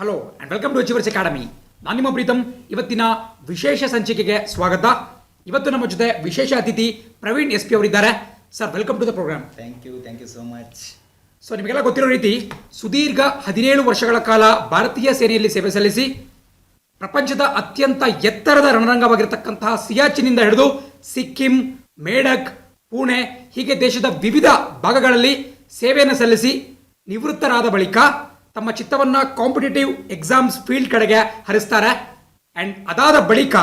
Hello and welcome to achievers academy. ನಾನು ನಿಮ್ಮ ಪ್ರೀತಮ್. ಇವತ್ತಿನ ವಿಶೇಷ ಸಂಚಿಕೆಗೆ ಸ್ವಾಗತ. ಇವತ್ತು ನಮ್ಮ ಜೊತೆ ವಿಶೇಷ ಅತಿಥಿ ಪ್ರವೀಣ್ SP ಅವರಿದ್ದಾರೆ. Sir, welcome to the program. Thank you so much. So, ನಿಮಗೆಲ್ಲ ಗೊತ್ತಿರೋ ರೀತಿ ಸುದೀರ್ಘ 17 ವರ್ಷಗಳ ಕಾಲ ಭಾರತೀಯ ಸೇನೆಯಲ್ಲಿ ಸೇವೆ ಸಲ್ಲಿಸಿ ಪ್ರಪಂಚದ ಅತ್ಯಂತ ಎತ್ತರದ ರಣರಂಗವಾಗಿರತಕ್ಕಂತಹ ಸಿಯಾಚಿನಿಂದ ಹಿಡಿದು ಸಿಕ್ಕಿಂ, ಮೇಡಕ್, ಪುಣೆ ಹೀಗೆ ದೇಶದ ವಿವಿಧ ಭಾಗಗಳಲ್ಲಿ ಸೇವೆಯನ್ನು ಸಲ್ಲಿಸಿ ನಿವೃತ್ತರಾದ ಬಳಿಕ ತಮ್ಮ ಚಿತ್ತವನ್ನ ಕಾಂಪಿಟೇಟಿವ್ ಎಕ್ಸಾಮ್ಸ್ ಫೀಲ್ಡ್ ಕಡೆಗೆ ಹರಿಸ್ತಾರೆ. ಅಂಡ್ ಅದಾದ ಬಳಿಕ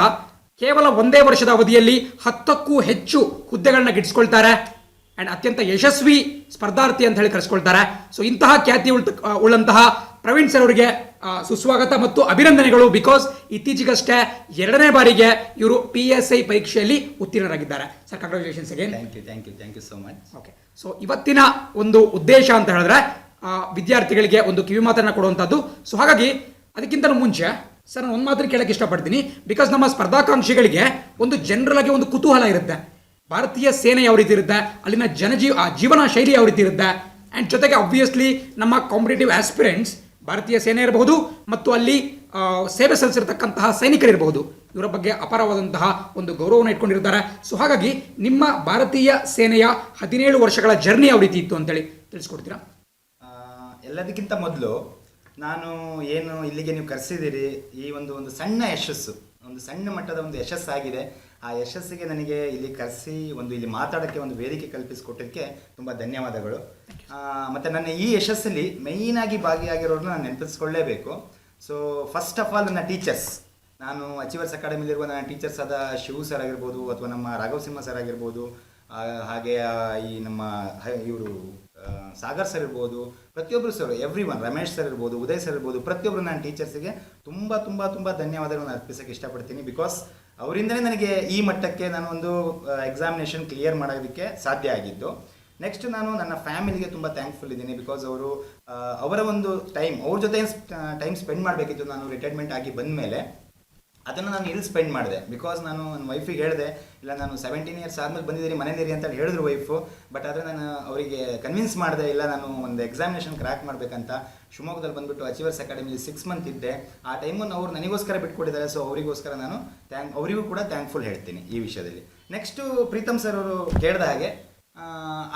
ಕೇವಲ 1 ವರ್ಷದ ಅವಧಿಯಲ್ಲಿ 10ಕ್ಕೂ ಹೆಚ್ಚು ಹುದ್ದೆಗಳನ್ನ ಗಿಟ್ಟಿಸ್ಕೊಳ್ತಾರೆ. ಅಂಡ್ ಅತ್ಯಂತ ಯಶಸ್ವಿ ಸ್ಪರ್ಧಾರ್ಥಿ ಅಂತ ಹೇಳಿ ಕರೆಸ್ಕೊಳ್ತಾರೆ. ಸೊ ಇಂತಹ ಖ್ಯಾತಿ ಉಳ್ಳಂತಹ ಪ್ರವೀಣ್ ಸರ್ ಅವರಿಗೆ ಸುಸ್ವಾಗತ ಮತ್ತು ಅಭಿನಂದನೆಗಳು. ಬಿಕಾಸ್ ಇತ್ತೀಚೆಗಷ್ಟೇ 2ನೇ ಬಾರಿಗೆ ಇವರು PSI ಪರೀಕ್ಷೆಯಲ್ಲಿ ಉತ್ತೀರ್ಣರಾಗಿದ್ದಾರೆ. Sir, congratulations again. Thank you so much. Okay, so ಇವತ್ತಿನ ಒಂದು ಉದ್ದೇಶ ಅಂತ ಹೇಳಿದ್ರೆ ವಿದ್ಯಾರ್ಥಿಗಳಿಗೆ ಒಂದು ಕಿವಿ ಮಾತನ್ನ ಕೊಡುವಂಥದ್ದು. ಸೊ ಹಾಗಾಗಿ ಅದಕ್ಕಿಂತ ಮುಂಚೆ ಸರ್, ನಾನು ಒಂದು ಮಾತ್ರ ಕೇಳಕ್ಕೆ ಇಷ್ಟಪಡ್ತೀನಿ. ಬಿಕಾಸ್ ನಮ್ಮ ಸ್ಪರ್ಧಾಕಾಂಕ್ಷಿಗಳಿಗೆ ಒಂದು ಜನರಲ್ ಆಗಿ ಒಂದು ಕುತೂಹಲ ಇರುತ್ತೆ. ಭಾರತೀಯ ಸೇನೆ ಯಾವ ರೀತಿ ಇರುತ್ತೆ, ಅಲ್ಲಿನ ಜೀವನ ಶೈಲಿ ಯಾವ ರೀತಿ ಇರುತ್ತೆ, ಆ್ಯಂಡ್ ಜೊತೆಗೆ ಆಬ್ವಿಯಸ್ಲಿ ನಮ್ಮ ಕಾಂಪಿಟೇಟಿವ್ ಆಸ್ಪಿರೆಂಟ್ಸ್ ಭಾರತೀಯ ಸೇನೆ ಇರಬಹುದು ಮತ್ತು ಅಲ್ಲಿ ಸೇವೆ ಸಲ್ಲಿಸಿರ್ತಕ್ಕಂತಹ ಸೈನಿಕರಿರಬಹುದು, ಇವರ ಬಗ್ಗೆ ಅಪಾರವಾದಂತಹ ಒಂದು ಗೌರವವನ್ನು ಇಟ್ಕೊಂಡಿರ್ತಾರೆ. ಸೊ ಹಾಗಾಗಿ ನಿಮ್ಮ ಭಾರತೀಯ ಸೇನೆಯ 17 ವರ್ಷಗಳ ಜರ್ನಿ ಯಾವ ರೀತಿ ಇತ್ತು ಅಂತೇಳಿ ತಿಳಿಸ್ಕೊಡ್ತೀರಾ? ಎಲ್ಲದಕ್ಕಿಂತ ಮೊದಲು ನಾನು ಏನು ಇಲ್ಲಿಗೆ ನೀವು ಕರೆಸಿದ್ದೀರಿ, ಈ ಒಂದು ಸಣ್ಣ ಯಶಸ್ಸು, ಒಂದು ಸಣ್ಣ ಮಟ್ಟದ ಒಂದು ಯಶಸ್ಸಾಗಿದೆ. ಆ ಯಶಸ್ಸಿಗೆ ನನಗೆ ಇಲ್ಲಿ ಕರೆಸಿ ಇಲ್ಲಿ ಮಾತಾಡೋಕ್ಕೆ ಒಂದು ವೇದಿಕೆ ಕಲ್ಪಿಸಿಕೊಟ್ಟಿದ್ದಕ್ಕೆ ತುಂಬ ಧನ್ಯವಾದಗಳು. ಮತ್ತು ನನ್ನ ಈ ಯಶಸ್ಸಲ್ಲಿ ಮೇಯ್ನಾಗಿ ಭಾಗಿಯಾಗಿರೋರನ್ನ ನಾನು ನೆನಪಿಸ್ಕೊಳ್ಳೇಬೇಕು. ಸೊ ಫಸ್ಟ್ ಆಫ್ ಆಲ್ ನನ್ನ ಟೀಚರ್ಸ್, ನಾನು ಅಚೀವರ್ಸ್ ಅಕಾಡೆಮಿಲಿರುವ ನನ್ನ ಟೀಚರ್ಸ್ ಆದ ಶಿವು ಸರ್ ಆಗಿರ್ಬೋದು, ಅಥವಾ ನಮ್ಮ ರಾಘವ್ ಸಿಂಹ ಸರ್ ಆಗಿರ್ಬೋದು, ಹಾಗೆ ಈ ನಮ್ಮ ಇವರು ಸಾಗರ್ ಸರ್ ಇರ್ಬೋದು, ಪ್ರತಿಯೊಬ್ಬರು ಸರ್, ಎವ್ರಿ1, ರಮೇಶ್ ಸರ್ ಇರ್ಬೋದು, ಉದಯ್ ಸರ್ ಇರ್ಬೋದು, ಪ್ರತಿಯೊಬ್ಬರು ನನ್ನ ಟೀಚರ್ಸಿಗೆ ತುಂಬ ತುಂಬ ತುಂಬ ಧನ್ಯವಾದಗಳನ್ನು ಅರ್ಪಿಸೋಕ್ಕೆ ಇಷ್ಟಪಡ್ತೀನಿ. ಬಿಕಾಸ್ ಅವರಿಂದಲೇ ನನಗೆ ಈ ಮಟ್ಟಕ್ಕೆ ನಾನು ಒಂದು ಎಕ್ಸಾಮಿನೇಷನ್ ಕ್ಲಿಯರ್ ಮಾಡೋದಕ್ಕೆ ಸಾಧ್ಯ ಆಗಿದ್ದು. ನೆಕ್ಸ್ಟ್ ನಾನು ನನ್ನ ಫ್ಯಾಮಿಲಿಗೆ ತುಂಬ ಥ್ಯಾಂಕ್ಫುಲ್ ಇದ್ದೀನಿ. ಬಿಕಾಸ್ ಅವರು ಅವರ ಒಂದು ಅವ್ರ ಜೊತೆ ಟೈಮ್ ಸ್ಪೆಂಡ್ ಮಾಡಬೇಕಿತ್ತು. ನಾನು ರಿಟೈರ್ಮೆಂಟ್ ಆಗಿ ಬಂದ ಮೇಲೆ ಅದನ್ನು ನಾನು ಇಲ್ಲಿ ಸ್ಪೆಂಡ್ ಮಾಡಿದೆ. ಬಿಕಾಸ್ ನಾನು ನನ್ನ ವೈಫಿಗೆ ಹೇಳಿದೆ, ಇಲ್ಲ ನಾನು 17 ಇಯರ್ಸ್ ಆದಮೇಲೆ ಬಂದಿದ್ದೀನಿ ಮನೇಲಿರಿ ಅಂತ ಹೇಳಿದ್ರು ವೈಫು. ಬಟ್ ಆದರೆ ನಾನು ಅವರಿಗೆ ಕನ್ವಿನ್ಸ್ ಮಾಡಿದೆ, ಇಲ್ಲ ನಾನು ಒಂದು ಎಕ್ಸಾಮಿನೇಷನ್ ಕ್ರ್ಯಾಕ್ ಮಾಡಬೇಕಂತ. ಶಿವಮೊಗ್ಗದಲ್ಲಿ ಬಂದುಬಿಟ್ಟು ಅಚೀವರ್ಸ್ ಅಕಾಡೆಮಿಲಿ 6 ಮಂತ್ ಇದ್ದೆ. ಆ ಟೈಮನ್ನು ಅವ್ರು ನನಗೋಸ್ಕರ ಬಿಟ್ಕೊಟ್ಟಿದ್ದಾರೆ. ಸೊ ಅವರಿಗೋಸ್ಕರ ನಾನು ಅವರಿಗೂ ಕೂಡ ಥ್ಯಾಂಕ್ಫುಲ್ ಹೇಳ್ತೀನಿ ಈ ವಿಷಯದಲ್ಲಿ. ನೆಕ್ಸ್ಟು ಪ್ರೀತಮ್ ಸರ್ ಅವರು ಕೇಳಿದ ಹಾಗೆ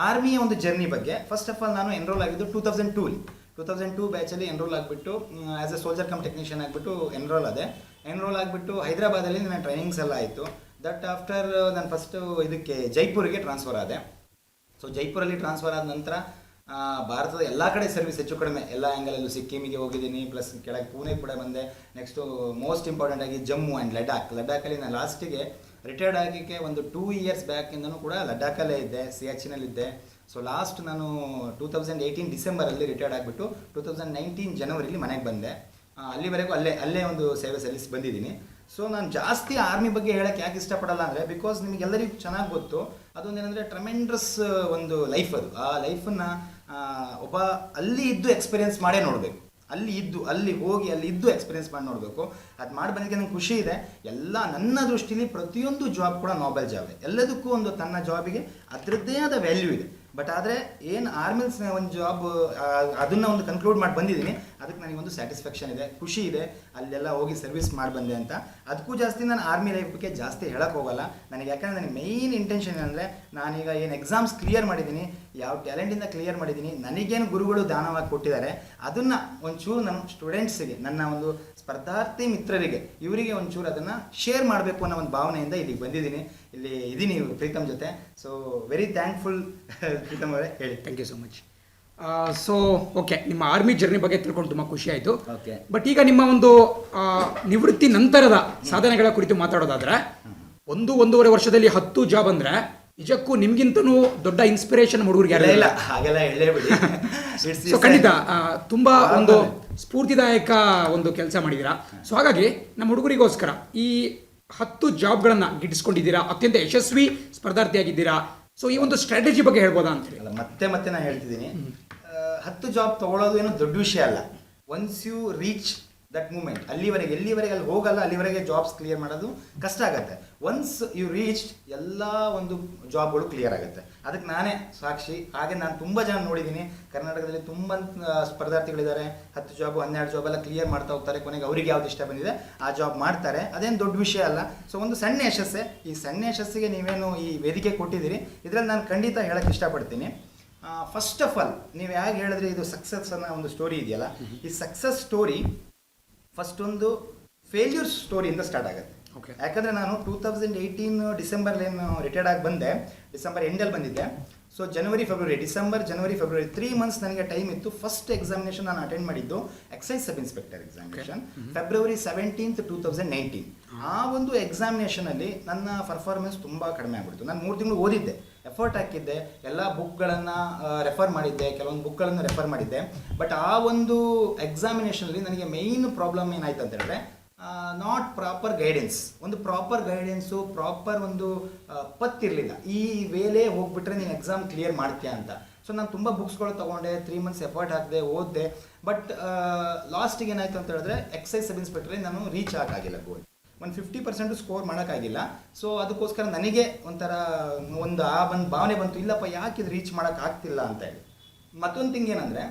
ಆರ್ಮಿಯ ಒಂದು ಜರ್ನಿ ಬಗ್ಗೆ. ಫಸ್ಟ್ ಆಫ್ ಆಲ್ ನಾನು ಎನ್ರೋಲ್ ಆಗಿದ್ದು 2002 ಬ್ಯಾಚಲ್ಲಿ ಎನ್ರೋಲ್ ಆಗಿಬಿಟ್ಟು as A soldier come technician ಆಗಿಬಿಟ್ಟು ಎನ್ರೋಲ್ ಆಗಿಬಿಟ್ಟು ಹೈದರಾಬಾದಲ್ಲಿ ನನ್ನ ಟ್ರೈನಿಂಗ್ಸ್ ಎಲ್ಲ ಆಯಿತು. ದಟ್ ಆಫ್ಟರ್ ನಾನು ಫಸ್ಟು ಇದಕ್ಕೆ ಜೈಪುರಿಗೆ ಟ್ರಾನ್ಸ್ಫರ್ ಆದೆ. ಸೊ ಜೈಪುರಲ್ಲಿ ಟ್ರಾನ್ಸ್ಫರ್ ಆದ ನಂತರ ಭಾರತದ ಎಲ್ಲ ಕಡೆ ಸರ್ವಿಸ್ ಹೆಚ್ಚು ಕಡಿಮೆ ಎಲ್ಲ ಆ್ಯಂಗಲಲ್ಲೂ ಸಿಕ್ಕಿಮಿಗೆ ಹೋಗಿದ್ದೀನಿ, ಪ್ಲಸ್ ಕೆಳಗೆ ಪುಣೆಗೆ ಕೂಡ ಬಂದೆ. ನೆಕ್ಸ್ಟು ಮೋಸ್ಟ್ ಇಂಪಾರ್ಟೆಂಟ್ ಆಗಿ ಜಮ್ಮು ಆ್ಯಂಡ್ ಲಡಾಖಲ್ಲಿ ನಾನು ಲಾಸ್ಟಿಗೆ ರಿಟೈರ್ಡ್ ಆಗೋಕ್ಕೆ ಒಂದು 2 ಇಯರ್ಸ್ ಬ್ಯಾಕಿಂದನೂ ಕೂಡ ಲಡಾಖಲ್ಲೇ ಇದ್ದೆ, ಸಿಯಾಚಿನಲ್ಲಿದ್ದೆ. ಸೊ ಲಾಸ್ಟ್ ನಾನು 2018 ಡಿಸೆಂಬರಲ್ಲಿ ರಿಟೈರ್ಡ್ ಆಗಿಬಿಟ್ಟು 2019 ಜನವರಿಲಿ ಮನೆಗೆ ಬಂದೆ. ಅಲ್ಲಿವರೆಗೂ ಅಲ್ಲೇ ಒಂದು ಸೇವೆ ಸಲ್ಲಿಸಿ ಬಂದಿದ್ದೀನಿ. ಸೊ ನಾನು ಜಾಸ್ತಿ ಆರ್ಮಿ ಬಗ್ಗೆ ಹೇಳೋಕ್ಕೆ ಯಾಕೆ ಇಷ್ಟಪಡಲ್ಲ ಅಂದರೆ, ಬಿಕಾಸ್ ನಿಮಗೆಲ್ಲರಿಗೂ ಚೆನ್ನಾಗಿ ಗೊತ್ತು, ಅದೊಂದೇನೆಂದರೆ ಟ್ರಮೆಂಡ್ರಸ್ ಒಂದು ಲೈಫ್ ಅದು. ಆ ಲೈಫನ್ನು ಒಬ್ಬ ಅಲ್ಲಿ ಇದ್ದು ಎಕ್ಸ್ಪೀರಿಯೆನ್ಸ್ ಮಾಡೇ ನೋಡಬೇಕು. ಅಲ್ಲಿ ಹೋಗಿ ಎಕ್ಸ್ಪೀರಿಯೆನ್ಸ್ ಮಾಡಿ ನೋಡಬೇಕು. ಅದು ಮಾಡಿ ಬಂದಿಗೆ ನಂಗೆ ಖುಷಿ ಇದೆ. ಎಲ್ಲ ನನ್ನ ದೃಷ್ಟಿಲಿ ಪ್ರತಿಯೊಂದು ಜಾಬ್ ಕೂಡ ನೋಬೆಲ್ ಜಾಬೇ. ಎಲ್ಲದಕ್ಕೂ ಒಂದು ತನ್ನ ಜಾಬಿಗೆ ಅದರದ್ದೇ ಆದ ವ್ಯಾಲ್ಯೂ ಇದೆ. ಬಟ್ ಆದರೆ ಏನು ಆರ್ಮಿಲ್ಸ್ ಒಂದು ಜಾಬ್ ಅದನ್ನು ಒಂದು ಕನ್ಕ್ಲೂಡ್ ಮಾಡಿ ಬಂದಿದ್ದೀನಿ, ಅದಕ್ಕೆ ನನಗೊಂದು ಸ್ಯಾಟಿಸ್ಫ್ಯಾಕ್ಷನ್ ಇದೆ, ಖುಷಿ ಇದೆ. ಅಲ್ಲೆಲ್ಲ ಹೋಗಿ ಸರ್ವಿಸ್ ಮಾಡಿ ಬಂದೆ ಅಂತ. ಅದಕ್ಕೂ ಜಾಸ್ತಿ ನಾನು ಆರ್ಮಿ ಲೈಫ್ ಬಗ್ಗೆ ಜಾಸ್ತಿ ಹೇಳೋಕ್ಕೆ ಹೋಗಲ್ಲ ನನಗೆ. ಯಾಕಂದರೆ ನನಗೆ ಮೇಯ್ನ್ ಇಂಟೆನ್ಷನ್ ಏನಂದರೆ, ನಾನೀಗ ಏನು ಎಕ್ಸಾಮ್ಸ್ ಕ್ಲಿಯರ್ ಮಾಡಿದ್ದೀನಿ, ಯಾವ ಟ್ಯಾಲೆಂಟಿಂದ ಕ್ಲಿಯರ್ ಮಾಡಿದ್ದೀನಿ, ನನಗೇನು ಗುರುಗಳು ದಾನವಾಗಿ ಕೊಟ್ಟಿದ್ದಾರೆ, ಅದನ್ನು ಒಂಚೂರು ನಮ್ಮ ಸ್ಟೂಡೆಂಟ್ಸಿಗೆ, ನನ್ನ ಒಂದು ಸ್ಪರ್ಧಾರ್ಥಿ ಮಿತ್ರರಿಗೆ, ಇವರಿಗೆ ಒಂಚೂರು ಅದನ್ನು ಶೇರ್ ಮಾಡಬೇಕು ಅನ್ನೋ ಒಂದು ಭಾವನೆಯಿಂದ ಇಲ್ಲಿಗೆ ಬಂದಿದ್ದೀನಿ. ಇಲ್ಲಿ ಇದ್ದೀನಿ ಪ್ರೀತಮ್ ಜೊತೆ. ಸೊ ವೆರಿ ಥ್ಯಾಂಕ್ಫುಲ್ ಪ್ರೀತಮ್ ಅವರೇ, ಹೇಳಿ. Thank you so much. So okay, ನಿಮ್ಮ ಆರ್ಮಿ ಜರ್ನಿ ಬಗ್ಗೆ ತಿಳ್ಕೊಂಡು ತುಂಬ ಖುಷಿ ಆಯಿತು. ಓಕೆ, ಬಟ್ ಈಗ ನಿಮ್ಮ ಒಂದು ನಿವೃತ್ತಿ ನಂತರದ ಸಾಧನೆಗಳ ಕುರಿತು ಮಾತಾಡೋದಾದ್ರೆ, 1.5 ವರ್ಷದಲ್ಲಿ 10 ಜಾಬ್ ಅಂದರೆ ನಿಜಕ್ಕೂ ನಿಮ್ಗಿಂತನೂ ದೊಡ್ಡ ಇನ್ಸ್ಪಿರೇಷನ್ ಹುಡುಗರಿಗೆ ಇಲ್ಲ, ಹಾಗೆಲ್ಲ ಹೇಳೇಬಿಡಿ. ಸೊ ಖಂಡಿತ ತುಂಬಾ ಒಂದು ಸ್ಫೂರ್ತಿದಾಯಕ ಒಂದು ಕೆಲಸ ಮಾಡಿದ್ದೀರಾ. ಸೊ ಹಾಗಾಗಿ ನಮ್ಮ ಹುಡುಗರಿಗೋಸ್ಕರ ಈ 10 ಜಾಬ್ಗಳನ್ನು ಗಿಟ್ಟಿಸ್ಕೊಂಡಿದ್ದೀರಾ, ಅತ್ಯಂತ ಯಶಸ್ವಿ ಸ್ಪರ್ಧಾರ್ಥಿಯಾಗಿದ್ದೀರಾ. ಸೊ ಈ ಒಂದು ಸ್ಟ್ರಾಟಜಿ ಬಗ್ಗೆ ಹೇಳ್ಬೋದಾ ಅಂತ ಹೇಳಿ. ಮತ್ತೆ ನಾನು ಹೇಳ್ತಿದ್ದೀನಿ, 10 ಜಾಬ್ ತೊಗೊಳ್ಳೋದು ಏನೋ ದೊಡ್ಡ ವಿಷಯ ಅಲ್ಲ. Once you reach that moment. ಎಲ್ಲಿವರೆಗೆ ಅಲ್ಲಿ ಹೋಗಲ್ಲ ಅಲ್ಲಿವರೆಗೆ ಜಾಬ್ಸ್ ಕ್ಲಿಯರ್ ಮಾಡೋದು ಕಷ್ಟ ಆಗುತ್ತೆ. ಒನ್ಸ್ ಯು ರೀಚ್ಡ್ ಎಲ್ಲ ಒಂದು ಜಾಬ್ಗಳು ಕ್ಲಿಯರ್ ಆಗುತ್ತೆ. ಅದಕ್ಕೆ ನಾನೇ ಸಾಕ್ಷಿ. ಹಾಗೆ ನಾನು ತುಂಬ ಜನ ನೋಡಿದ್ದೀನಿ ಕರ್ನಾಟಕದಲ್ಲಿ, ತುಂಬ ಸ್ಪರ್ಧಾರ್ಥಿಗಳಿದ್ದಾರೆ, 10 ಜಾಬು 12 ಜಾಬ್ ಎಲ್ಲ ಕ್ಲಿಯರ್ ಮಾಡ್ತಾ ಹೋಗ್ತಾರೆ. ಕೊನೆಗೆ ಅವ್ರಿಗೆ ಯಾವ್ದು ಇಷ್ಟ ಬಂದಿದೆ ಆ ಜಾಬ್ ಮಾಡ್ತಾರೆ. ಅದೇನು ದೊಡ್ಡ ವಿಷಯ ಅಲ್ಲ. ಸೊ ಒಂದು ಸಣ್ಣ ಯಶಸ್ಸೇ. ಈ ಸಣ್ಣ ಯಶಸ್ಸಿಗೆ ನೀವೇನು ಈ ವೇದಿಕೆ ಕೊಟ್ಟಿದ್ದೀರಿ, ಇದರಲ್ಲಿ ನಾನು ಖಂಡಿತ ಹೇಳಕ್ಕೆ ಇಷ್ಟಪಡ್ತೀನಿ. ಫಸ್ಟ್ ಆಫ್ ಆಲ್ ನೀವು ಹೇಗೆ ಹೇಳಿದ್ರೆ ಇದು ಸಕ್ಸಸ್ ಅನ್ನೋ ಒಂದು ಸ್ಟೋರಿ ಇದೆಯಲ್ಲ, ಈ ಸಕ್ಸಸ್ ಸ್ಟೋರಿ ಫಸ್ಟ್ ಒಂದು ಫೇಲ್ಯೂರ್ ಸ್ಟೋರಿಯಿಂದ ಸ್ಟಾರ್ಟ್ ಆಗುತ್ತೆ. Okay. ಯಾಕಂದರೆ ನಾನು 2018 ಡಿಸೆಂಬರ್ಲಿ ಏನು ರಿಟೈರ್ಡ್ ಆಗಿ ಬಂದೆ, ಡಿಸೆಂಬರ್ ಎಂಡಲ್ಲಿ ಬಂದಿದ್ದೆ. So December January February 3 months ನನಗೆ ಟೈಮ್ ಇತ್ತು. ಫಸ್ಟ್ ಎಕ್ಸಾಮಿನೇಷನ್ ನಾನು ಅಟೆಂಡ್ ಮಾಡಿದ್ದು exercise sub inspector examination, February 17, 2019. ಆ ಒಂದು ಎಕ್ಸಾಮಿನೇಷನಲ್ಲಿ ನನ್ನ ಪರ್ಫಾರ್ಮೆನ್ಸ್ ತುಂಬ ಕಡಿಮೆ ಆಗ್ಬಿಡ್ತು. ನಾನು 3 ತಿಂಗಳು ಓದಿದ್ದೆ, ಎಫರ್ಟ್ ಹಾಕಿದ್ದೆ, ಎಲ್ಲ ಬುಕ್ಗಳನ್ನು ರೆಫರ್ ಮಾಡಿದ್ದೆ, ಕೆಲವೊಂದು ಬುಕ್ಗಳನ್ನು ರೆಫರ್ ಮಾಡಿದ್ದೆ. ಬಟ್ ಆ ಒಂದು ಎಕ್ಸಾಮಿನೇಷನಲ್ಲಿ ನನಗೆ ಮೇಯ್ನ್ ಪ್ರಾಬ್ಲಮ್ ಏನಾಯ್ತು ಅಂತ ಹೇಳಿದ್ರೆ, ನಾಟ್ ಪ್ರಾಪರ್ ಗೈಡೆನ್ಸ್. ಒಂದು ಪ್ರಾಪರ್ ಗೈಡೆನ್ಸು, ಪ್ರಾಪರ್ ಒಂದು ಪತ್ತಿರಲಿಲ್ಲ. ಈ ವೇಳೆ ಹೋಗ್ಬಿಟ್ರೆ ನೀನು ಎಕ್ಸಾಮ್ ಕ್ಲಿಯರ್ ಮಾಡ್ತೀಯಾ ಅಂತ. ಸೊ ನಾನು ತುಂಬ ಬುಕ್ಸ್ಗಳು ತೊಗೊಂಡೆ, 3 ಮಂತ್ಸ್ ಎಫರ್ಟ್ ಹಾಕಿದೆ, ಓದಿದೆ. ಬಟ್ ಲಾಸ್ಟಿಗೆ ಏನಾಯಿತು ಅಂತ ಹೇಳಿದ್ರೆ, ಎಕ್ಸೈಸ್ ಸಬ್ ಇನ್ಸ್ಪೆಕ್ಟ್ರಲ್ಲಿ ನಾನು ರೀಚ್ ಆಗೋಕ್ಕಾಗಿಲ್ಲ ಗೋಲ್. ಒಂದು 50% ಸ್ಕೋರ್ ಮಾಡೋಕ್ಕಾಗಿಲ್ಲ. ಸೊ ಅದಕ್ಕೋಸ್ಕರ ನನಗೆ ಒಂಥರ ಒಂದು ಭಾವನೆ ಬಂತು, ಇಲ್ಲಪ್ಪ ಯಾಕೆ ಇದು ರೀಚ್ ಮಾಡೋಕ್ಕಾಗ್ತಿಲ್ಲ ಅಂತ ಹೇಳಿ. ಮತ್ತೊಂದು ಥಿಂಗ್ ಏನಂದರೆ,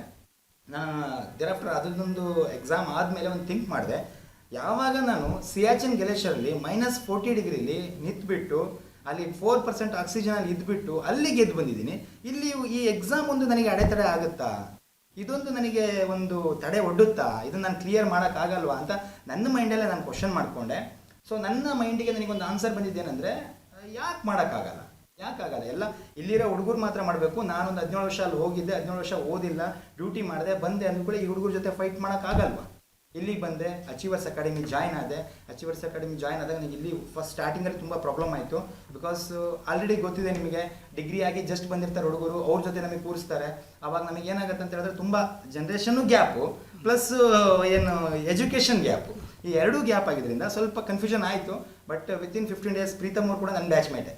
ನಾನು ದೇರಾಫ್ಟರ್ ಅದೊಂದು ಎಕ್ಸಾಮ್ ಆದಮೇಲೆ ಒಂದು ಥಿಂಕ್ ಮಾಡಿದೆ, ಯಾವಾಗ ನಾನು ಸಿಯಾಚಿನ್ ಗ್ಲೇಷಿಯರಲ್ಲಿ -40 ಡಿಗ್ರಿಲಿ ನಿಂತ್ಬಿಟ್ಟು ಅಲ್ಲಿ 4% ಆಕ್ಸಿಜನಲ್ಲಿ ಇದ್ಬಿಟ್ಟು ಅಲ್ಲಿ ಗೆದ್ದು ಬಂದಿದ್ದೀನಿ, ಇಲ್ಲಿ ಈ ಎಕ್ಸಾಮ್ ಒಂದು ನನಗೆ ಅಡೆತಡೆ ಆಗುತ್ತಾ, ಇದೊಂದು ನನಗೆ ಒಂದು ತಡೆ ಒಡ್ಡುತ್ತಾ, ಇದನ್ನು ನಾನು ಕ್ಲಿಯರ್ ಮಾಡೋಕ್ಕಾಗಲ್ವಾ ಅಂತ ನನ್ನ ಮೈಂಡಲ್ಲೇ ನಾನು ಕ್ವಶನ್ ಮಾಡಿಕೊಂಡೆ. ಸೊ ನನ್ನ ಮೈಂಡಿಗೆ ನನಗೊಂದು ಆನ್ಸರ್ ಬಂದಿದ್ದೇನೆಂದರೆ, ಯಾಕಾಗಲ್ಲ, ಎಲ್ಲ ಇಲ್ಲಿರೋ ಹುಡುಗರು ಮಾತ್ರ ಮಾಡಬೇಕು. ನಾನೊಂದು 17 ವರ್ಷ ಅಲ್ಲಿ ಹೋಗಿದ್ದೆ, 17 ವರ್ಷ ಓದಿಲ್ಲ, ಡ್ಯೂಟಿ ಮಾಡಿದೆ, ಬಂದೆ ಅಂದ್ಕೊಳ್ಳಿ ಈ ಹುಡುಗರ ಜೊತೆ ಫೈಟ್ ಮಾಡೋಕ್ಕಾಗಲ್ವಾ. ಇಲ್ಲಿಗೆ ಬಂದೆ, ಅಚೀವರ್ಸ್ ಅಕಾಡೆಮಿ ಜಾಯ್ನ್ ಆದೆ. ಅಚೀವರ್ಸ್ ಅಕಾಡೆಮಿ ಜಾಯ್ನ್ ಆದಾಗ ನನಗೆ ಇಲ್ಲಿ ಫಸ್ಟ್ ಸ್ಟಾರ್ಟಿಂಗಲ್ಲಿ ತುಂಬ ಪ್ರಾಬ್ಲಮ್ ಆಯಿತು. ಬಿಕಾಸ್ ಆಲ್ರೆಡಿ ಗೊತ್ತಿದೆ ನಿಮಗೆ, ಡಿಗ್ರಿ ಆಗಿ ಜಸ್ಟ್ ಬಂದಿರ್ತಾರೆ ಹುಡುಗರು, ಅವ್ರ ಜೊತೆ ನಮಗೆ ಕೂರಿಸ್ತಾರೆ. ಆವಾಗ ನಮಗೆ ಏನಾಗುತ್ತೆ ಅಂತ ಹೇಳಿದ್ರೆ, ತುಂಬ ಜನ್ರೇಷನ್ನು ಗ್ಯಾಪು ಪ್ಲಸ್ ಏನು ಎಜುಕೇಷನ್ ಗ್ಯಾಪು, ಈ ಎರಡೂ ಗ್ಯಾಪ್ ಆಗಿದ್ದರಿಂದ ಸ್ವಲ್ಪ ಕನ್ಫ್ಯೂಷನ್ ಆಯಿತು. ಬಟ್ ವಿತಿನ್ 15 ಡೇಸ್ ಪ್ರೀತಮ್ ಅವ್ರು ಕೂಡ ನನ್ನ ಬ್ಯಾಚ್ಮೇಟೆ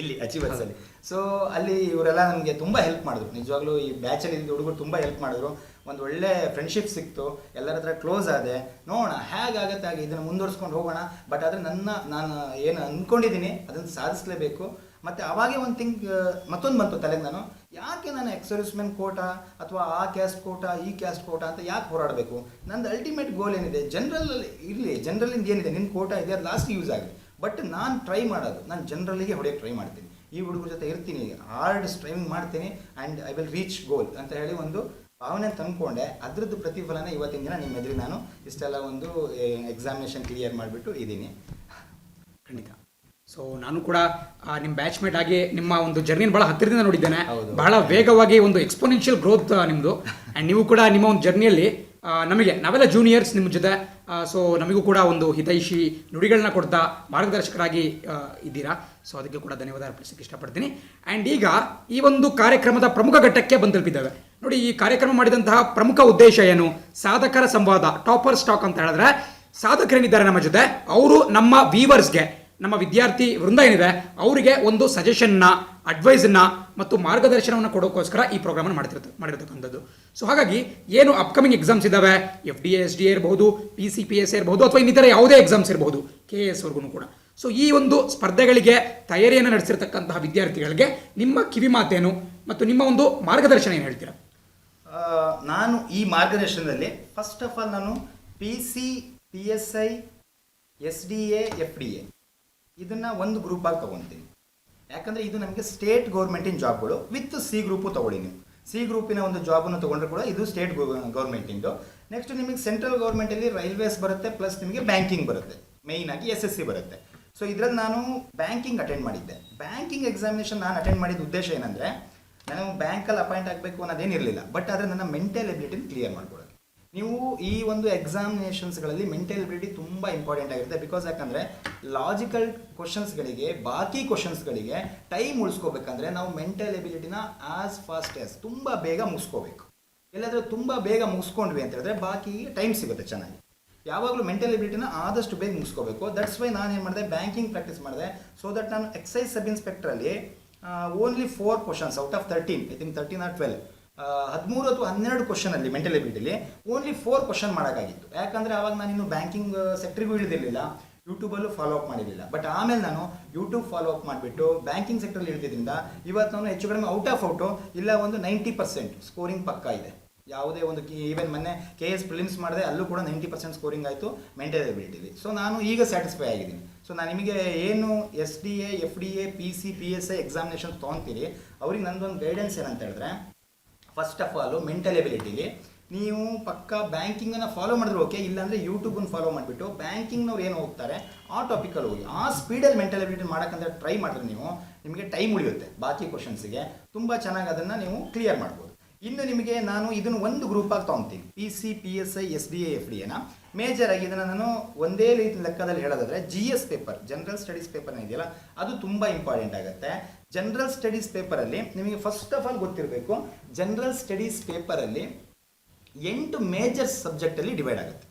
ಇಲ್ಲಿ ಅಚೀವರ್ಸಲ್ಲಿ. ಸೊ ಅಲ್ಲಿ ಇವರೆಲ್ಲ ನನಗೆ ತುಂಬ ಹೆಲ್ಪ್ ಮಾಡಿದ್ರು. ನಿಜವಾಗ್ಲೂ ಈ ಬ್ಯಾಚಲ್ಲಿ ಇದ್ದ ಹುಡುಗರು ತುಂಬ ಹೆಲ್ಪ್ ಮಾಡಿದ್ರು. ಒಂದು ಒಳ್ಳೆ ಫ್ರೆಂಡ್ಶಿಪ್ ಸಿಕ್ತು, ಎಲ್ಲರ ಹತ್ರ ಕ್ಲೋಸ್ ಆದೆ. ನೋಡೋಣ ಹೇಗಾಗುತ್ತೆ ಹಾಗೆ ಇದನ್ನು ಮುಂದುವರ್ಸ್ಕೊಂಡು ಹೋಗೋಣ. ಬಟ್ ಆದರೆ ನಾನು ಏನು ಅಂದ್ಕೊಂಡಿದ್ದೀನಿ ಅದನ್ನು ಸಾಧಿಸಲೇಬೇಕು. ಮತ್ತು ಅವಾಗೇ ಒಂದು ಮತ್ತೊಂದು ಬಂತು ತಲೆಗೆ, ಯಾಕೆ ನಾನು ಎಕ್ಸ್-ಸರ್ವಿಸ್ಮೆನ್ ಕೋಟಾ ಅಥವಾ ಆ ಕ್ಯಾಸ್ಟ್ ಕೋಟಾ ಈ ಕ್ಯಾಸ್ಟ್ ಕೋಟಾ ಅಂತ ಯಾಕೆ ಹೋರಾಡಬೇಕು. ನಂದು ಅಲ್ಟಿಮೇಟ್ ಗೋಲ್ ಏನಿದೆ, ಜನರಲ್ಲಿಂದ ಏನಿದೆ, ನಿನ್ನ ಕೋಟಾ ಇದೆ, ಅದು ಲಾಸ್ಟ್ ಯೂಸ್ ಆಗಲಿ. ಬಟ್ ನಾನು ಟ್ರೈ ಮಾಡೋದು, ನಾನು ಜನರಲ್ಲಿಗೆ ಹೊಡೆಯೋಕ್ಕೆ ಟ್ರೈ ಮಾಡ್ತೀನಿ, ಈ ಹುಡುಗರ ಜೊತೆ ಇರ್ತೀನಿ, ಹಾರ್ಡ್ ಸ್ಟ್ರೈವಿಂಗ್ ಮಾಡ್ತೀನಿ, ಆ್ಯಂಡ್ ಐ ವಿಲ್ ರೀಚ್ ಗೋಲ್ ಅಂತ ಹೇಳಿ ಒಂದು ಭಾವನೆ ತಂದ್ಕೊಂಡೆ. ಅದರದ್ದು ಪ್ರತಿಫಲನ ಇವತ್ತಿನ ದಿನ ನಿಮ್ಮ ಎದುರು ನಾನು ಇಷ್ಟೆಲ್ಲ ಒಂದು ಎಕ್ಸಾಮಿನೇಷನ್ ಕ್ಲಿಯರ್ ಮಾಡಿಬಿಟ್ಟು ಇದ್ದೀನಿ. ಖಂಡಿತ. ಸೊ ನಾನು ಕೂಡ ನಿಮ್ಮ ಬ್ಯಾಚ್ಮೇಟ್ ಆಗಿ ನಿಮ್ಮ ಒಂದು ಜರ್ನಿನ ಬಹಳ ಹತ್ತಿರದಿಂದ ನೋಡಿದ್ದೇನೆ. ಬಹಳ ವೇಗವಾಗಿ ಒಂದು ಎಕ್ಸ್ಪೋನೆನ್ಷಿಯಲ್ ಗ್ರೋತ್ ನಿಮ್ಮದು. ಆ್ಯಂಡ್ ನೀವು ಕೂಡ ನಿಮ್ಮ ಒಂದು ಜರ್ನಿಯಲ್ಲಿ ನಾವೆಲ್ಲ ಜೂನಿಯರ್ಸ್ ನಿಮ್ಮ ಜೊತೆ. ಸೊ ನಮಗೂ ಕೂಡ ಒಂದು ಹಿತೈಷಿ ನುಡಿಗಳನ್ನ ಕೊಡ್ತಾ ಮಾರ್ಗದರ್ಶಕರಾಗಿ ಇದ್ದೀರಾ. ಸೊ ಅದಕ್ಕೆ ಕೂಡ ಧನ್ಯವಾದ ಅರ್ಪಿಸೋಕ್ಕೆ ಇಷ್ಟಪಡ್ತೀನಿ. ಆ್ಯಂಡ್ ಈಗ ಈ ಒಂದು ಕಾರ್ಯಕ್ರಮದ ಪ್ರಮುಖ ಘಟ್ಟಕ್ಕೆ ಬಂದು ತಲುಪಿದ್ದೇವೆ. ನೋಡಿ, ಈ ಕಾರ್ಯಕ್ರಮ ಮಾಡಿದಂತಹ ಪ್ರಮುಖ ಉದ್ದೇಶ ಏನು, ಸಾಧಕರ ಸಂವಾದ, ಟಾಪರ್ ಸ್ಟಾಕ್ ಅಂತ ಹೇಳಿದ್ರೆ, ಸಾಧಕರೇನಿದ್ದಾರೆ ನಮ್ಮ ಜೊತೆ, ಅವರು ನಮ್ಮ ವ್ಯೂವರ್ಸ್ಗೆ, ನಮ್ಮ ವಿದ್ಯಾರ್ಥಿ ವೃಂದ ಏನಿದೆ ಅವರಿಗೆ ಒಂದು ಸಜೆಷನ್ನ, ಅಡ್ವೈಸನ್ನ ಮತ್ತು ಮಾರ್ಗದರ್ಶನವನ್ನು ಕೊಡೋಕ್ಕೋಸ್ಕರ ಈ ಪ್ರೋಗ್ರಾಮನ್ನು ಮಾಡಿರ್ತಕ್ಕಂಥದ್ದು. ಸೊ ಹಾಗಾಗಿ ಏನು ಅಪ್ಕಮಿಂಗ್ ಎಕ್ಸಾಮ್ಸ್ ಇದ್ದಾವೆ, FDA SDA ಇರಬಹುದು, PCPS ಇರಬಹುದು, ಅಥವಾ ಇನ್ನಿತರ ಯಾವುದೇ ಎಕ್ಸಾಮ್ಸ್ ಇರಬಹುದು, KS ವರ್ಗೂ ಕೂಡ. ಸೊ ಈ ಒಂದು ಸ್ಪರ್ಧೆಗಳಿಗೆ ತಯಾರಿಯನ್ನು ನಡೆಸಿರ್ತಕ್ಕಂತಹ ವಿದ್ಯಾರ್ಥಿಗಳಿಗೆ ನಿಮ್ಮ ಕಿವಿ ಮಾತೇನು ಮತ್ತು ನಿಮ್ಮ ಒಂದು ಮಾರ್ಗದರ್ಶನ ಏನು ಹೇಳ್ತೀರಾ? ನಾನು ಈ ಮಾರ್ಗದರ್ಶನದಲ್ಲಿ ಫಸ್ಟ್ ಆಫ್ ಆಲ್ ನಾನು PC, PSI, SDA, FDA ಇದನ್ನು ಒಂದು ಗ್ರೂಪಾಗಿ ತೊಗೊತೀನಿ. ಯಾಕಂದರೆ ಇದು ನಮಗೆ ಸ್ಟೇಟ್ ಗೌರ್ಮೆಂಟಿನ ಜಾಬ್ಗಳು. ವಿತ್ C ಗ್ರೂಪು ತೊಗೊಳ್ಳಿ. ನೀವು C ಗ್ರೂಪಿನ ಒಂದು ಜಾಬನ್ನು ತೊಗೊಂಡ್ರೆ ಕೂಡ ಇದು ಸ್ಟೇಟ್ ಗೌರ್ಮೆಂಟಿಂದು. ನೆಕ್ಸ್ಟ್ ನಿಮಗೆ ಸೆಂಟ್ರಲ್ ಗೌರ್ಮೆಂಟಲ್ಲಿ ರೈಲ್ವೇಸ್ ಬರುತ್ತೆ, ಪ್ಲಸ್ ನಿಮಗೆ ಬ್ಯಾಂಕಿಂಗ್ ಬರುತ್ತೆ, ಮೇಯ್ನಾಗಿ SSC ಬರುತ್ತೆ. ಸೊ ಇದರಲ್ಲಿ ನಾನು ಬ್ಯಾಂಕಿಂಗ್ ಅಟೆಂಡ್ ಮಾಡಿದ್ದೆ. ಬ್ಯಾಂಕಿಂಗ್ ಎಕ್ಸಾಮಿನೇಷನ್ ನಾನು ಅಟೆಂಡ್ ಮಾಡಿದ ಉದ್ದೇಶ ಏನಂದರೆ, ನಾನು ಬ್ಯಾಂಕಲ್ಲಿ ಅಪಾಯಿಂಟ್ ಆಗಬೇಕು ಅನ್ನೋದೇನಿರಲಿಲ್ಲ. ಬಟ್ ಆದರೆ ನನ್ನ ಮೆಂಟಲ್ ಎಬಿಲಿಟಿನ ಕ್ಲಿಯರ್ ಮಾಡ್ಕೊಳ್ಳೋದು. ನೀವು ಈ ಒಂದು ಎಕ್ಸಾಮಿನೇಷನ್ಸ್ಗಳಲ್ಲಿ ಮೆಂಟಲ್ ಎಬಿಲಿಟಿ ತುಂಬ ಇಂಪಾರ್ಟೆಂಟ್ ಆಗಿರುತ್ತೆ. ಬಿಕಾಸ್ ಯಾಕಂದರೆ ಲಾಜಿಕಲ್ ಕ್ವಶನ್ಸ್ಗಳಿಗೆ, ಬಾಕಿ ಕ್ವಶನ್ಸ್ಗಳಿಗೆ ಟೈಮ್ ಉಳಿಸ್ಕೋಬೇಕಂದ್ರೆ ನಾವು ಮೆಂಟಲ್ ಎಬಿಲಿಟಿನ ಆಸ್ ಫಾಸ್ಟ್ ಆಸ್ ತುಂಬ ಬೇಗ ಮುಗಿಸ್ಕೋಬೇಕು. ಎಲ್ಲಾದರೂ ತುಂಬ ಬೇಗ ಮುಗಿಸ್ಕೊಂಡ್ವಿ ಅಂತ ಹೇಳಿದ್ರೆ ಬಾಕಿ ಟೈಮ್ ಸಿಗುತ್ತೆ ಚೆನ್ನಾಗಿ. ಯಾವಾಗಲೂ ಮೆಂಟಲ್ ಎಬಿಲಿಟಿನ ಆದಷ್ಟು ಬೇಗ ಮುಗಿಸ್ಕೋಬೇಕು. ದಟ್ಸ್ ವೈ ನಾನು ಏನು ಮಾಡಿದೆ, ಬ್ಯಾಂಕಿಂಗ್ ಪ್ರಾಕ್ಟೀಸ್ ಮಾಡಿದೆ. ಸೊ ದಟ್ ನಾನು ಎಕ್ಸೈಸ್ ಸಬ್ ಇನ್ಸ್ಪೆಕ್ಟ್ರಲ್ಲಿ only 4 questions out of 13, I think 13 or 12 13 ಅಥವಾ 12 ಕ್ವಶನಲ್ಲಿ ಮೆಂಟಲ್ ಎಬಿಲಿಟಿಲಿ ಓನ್ಲಿ 4 ಕ್ವಶನ್ ಮಾಡೋಕ್ಕಾಗಿತ್ತು. ಯಾಕಂದರೆ ಆವಾಗ ನಾನು ಇನ್ನು ಬ್ಯಾಂಕಿಂಗ್ ಸೆಕ್ಟ್ರಿಗೂ ಇಳಿದಿರಲಿಲ್ಲ, ಯೂಟ್ಯೂಬಲ್ಲೂ ಫಾಲೋ ಅಪ್ ಮಾಡಿರಲಿಲ್ಲ. ಬಟ್ ಆಮೇಲೆ ನಾನು ಯೂಟ್ಯೂಬ್ ಫಾಲೋ ಅಪ್ ಮಾಡಿಬಿಟ್ಟು ಬ್ಯಾಂಕಿಂಗ್ ಸೆಕ್ಟ್ರಲ್ಲಿ ಇಳಿದಿದ್ದರಿಂದ ಇವತ್ತು ನಾನು ಹೆಚ್ಚು ಕಡಿಮೆ ಔಟ್ ಆಫ್ ಔಟು ಇಲ್ಲ ಒಂದು 90% ಸ್ಕೋರಿಂಗ್ ಪಕ್ಕ ಇದೆ. ಯಾವುದೇ ಒಂದು ಈವನ್ ಮೊನ್ನೆ KS ಪ್ರಿಲಿಮ್ಸ್ ಮಾಡಿದೆ, ಅಲ್ಲೂ ಕೂಡ 90% ಸ್ಕೋರಿಂಗ್ ಆಯಿತು ಮೆಂಟಲ್ ಎಬಿಲಿಟಿಲಿ. ಸೊ ನಾನು ಈಗ ಸ್ಯಾಟಿಸ್ಫೈ ಆಗಿದ್ದೀನಿ. ಸೊ ನಾನು ನಿಮಗೆ ಏನು SDA FDA PC PSI examination ತೊಗೊತೀರಿ ಅವ್ರಿಗೆ ನಂದೊಂದು ಗೈಡೆನ್ಸ್ ಏನಂತ ಹೇಳಿದ್ರೆ, ಫಸ್ಟ್ ಆಫ್ ಆಲು ಮೆಂಟಲ್ ಎಬಿಲಿಟಿಲಿ ನೀವು ಪಕ್ಕ ಬ್ಯಾಂಕಿಂಗನ್ನು ಫಾಲೋ ಮಾಡಿದ್ರೆ ಓಕೆ, ಇಲ್ಲಾಂದರೆ ಯೂಟ್ಯೂಬನ್ನು ಫಾಲೋ ಮಾಡಿಬಿಟ್ಟು ಬ್ಯಾಂಕಿಂಗ್ನವ್ರು ಏನು ಹೋಗ್ತಾರೆ ಆ ಟಾಪಿಕಲ್ಲಿ ಹೋಗಿ ಆ ಸ್ಪೀಡಲ್ಲಿ ಮೆಂಟಲ್ ಎಬಿಲಿಟಿ ಮಾಡೋಕ್ಕಂತ ಟ್ರೈ ಮಾಡಿದ್ರೆ ನಿಮಗೆ ಟೈಮ್ ಉಳಿಯುತ್ತೆ. ಬಾಕಿ ಕ್ವಶನ್ಸಿಗೆ ತುಂಬ ಚೆನ್ನಾಗಿ ಅದನ್ನು ನೀವು ಕ್ಲಿಯರ್ ಮಾಡ್ಬೋದು. ಇನ್ನು ನಿಮಗೆ ನಾನು ಇದನ್ನು ಒಂದು ಗ್ರೂಪಾಗಿ ತೊಗೊತೀನಿ, PC PSI SDA FDAನ ಮೇಜರಾಗಿ ಇದನ್ನು ನಾನು ಒಂದೇ ರೀತಿ ಲೆಕ್ಕದಲ್ಲಿ ಹೇಳೋದಾದರೆ GS ಪೇಪರ್, ಜನರಲ್ ಸ್ಟಡೀಸ್ ಪೇಪರ್ನ ಇದೆಯಲ್ಲ ಅದು ತುಂಬ ಇಂಪಾರ್ಟೆಂಟ್ ಆಗುತ್ತೆ. ಜನರಲ್ ಸ್ಟಡೀಸ್ ಪೇಪರಲ್ಲಿ ನಿಮಗೆ ಫಸ್ಟ್ ಆಫ್ ಆಲ್ ಗೊತ್ತಿರಬೇಕು, ಜನರಲ್ ಸ್ಟಡೀಸ್ ಪೇಪರಲ್ಲಿ 8 ಮೇಜರ್ ಸಬ್ಜೆಕ್ಟಲ್ಲಿ ಡಿವೈಡ್ ಆಗುತ್ತೆ.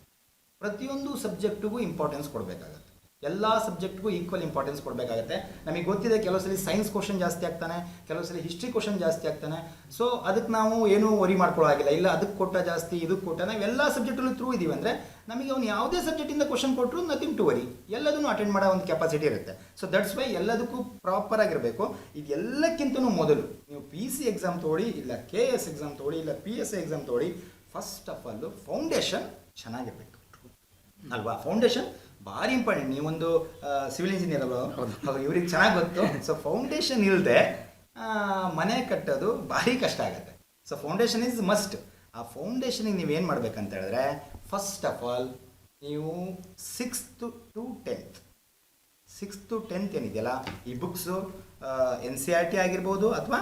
ಪ್ರತಿಯೊಂದು ಸಬ್ಜೆಕ್ಟಿಗೂ ಇಂಪಾರ್ಟೆನ್ಸ್ ಕೊಡಬೇಕಾಗತ್ತೆ, ಎಲ್ಲ ಸಬ್ಜೆಕ್ಟ್ಗೂ ಈಕ್ವಲ್ ಇಂಪಾರ್ಟೆನ್ಸ್ ಕೊಡಬೇಕಾಗತ್ತೆ. ನಮಗೆ ಗೊತ್ತಿದೆ ಕೆಲವು ಸಲ ಸೈನ್ಸ್ ಕ್ವಶನ್ ಜಾಸ್ತಿ ಆಗ್ತಾನೆ, ಕೆಲವು ಸಲ ಹಿಸ್ಟ್ರಿ ಕ್ವಶನ್ ಜಾಸ್ತಿ ಆಗ್ತಾನೆ. ಸೊ ಅದಕ್ಕೆ ನಾವು ಏನೂ ವರಿ ಮಾಡ್ಕೊಳ್ಳೋಗಿಲ್ಲ, ಇಲ್ಲ ಅದಕ್ಕೆ ಕೊಟ್ಟ ಜಾಸ್ತಿ ಇದಕ್ಕೆ ಕೊಟ್ಟ, ನಾವು ಎಲ್ಲ ಸಬ್ಜೆಕ್ಟಲ್ಲೂ ಥ್ರೂ ಇದೀವಿ ಅಂದರೆ ನಮಗೆ ಅವ್ನು ಯಾವುದೇ ಸಬ್ಜೆಕ್ಟಿಂದ ಕ್ವಶನ್ ಕೊಟ್ಟರು ನಥಿಂಗ್ ಟು ವರಿ, ಎಲ್ಲದನ್ನು ಅಟೆಂಡ್ ಮಾಡೋ ಒಂದು ಕೆಪಾಸಿಟಿ ಇರುತ್ತೆ. ಸೊ ದಟ್ಸ್ ವೈ ಎಲ್ಲದಕ್ಕೂ ಪ್ರಾಪರ್ ಆಗಿರಬೇಕು. ಇದೆಲ್ಲಕ್ಕಿಂತಲೂ ಮೊದಲು ನೀವು PC ಎಕ್ಸಾಮ್ ತೊಗೊಳ್ಳಿ, ಇಲ್ಲ KS ಎಕ್ಸಾಮ್ ತೊಗೊಳ್ಳಿ, ಇಲ್ಲ PSI ಎಕ್ಸಾಮ್ ತೊಗೊಳ್ಳಿ, ಫಸ್ಟ್ ಆಫ್ ಆಲ್ ಫೌಂಡೇಶನ್ ಚೆನ್ನಾಗಿರಬೇಕು ಅಲ್ವಾ. ಫೌಂಡೇಶನ್ ಭಾರಿ ಇಂಪಾರ್ಟೆಂಟ್. ನೀವೊಂದು ಸಿವಿಲ್ ಇಂಜಿನಿಯರ್ ಅಲ್ವ, ಇವ್ರಿಗೆ ಚೆನ್ನಾಗಿ ಗೊತ್ತು. ಸೊ ಫೌಂಡೇಶನ್ ಇಲ್ಲದೆ ಮನೆ ಕಟ್ಟೋದು ಭಾರಿ ಕಷ್ಟ ಆಗುತ್ತೆ. So foundation is must. ಆ ಫೌಂಡೇಶನಿಗೆ ನೀವೇನು ಮಾಡ್ಬೇಕಂತ ಹೇಳಿದ್ರೆ, ಫಸ್ಟ್ ಆಫ್ ಆಲ್ ನೀವು 6th to 10th ಏನಿದೆಯಲ್ಲ ಈ ಬುಕ್ಸು NCERT ಆಗಿರ್ಬೋದು ಅಥವಾ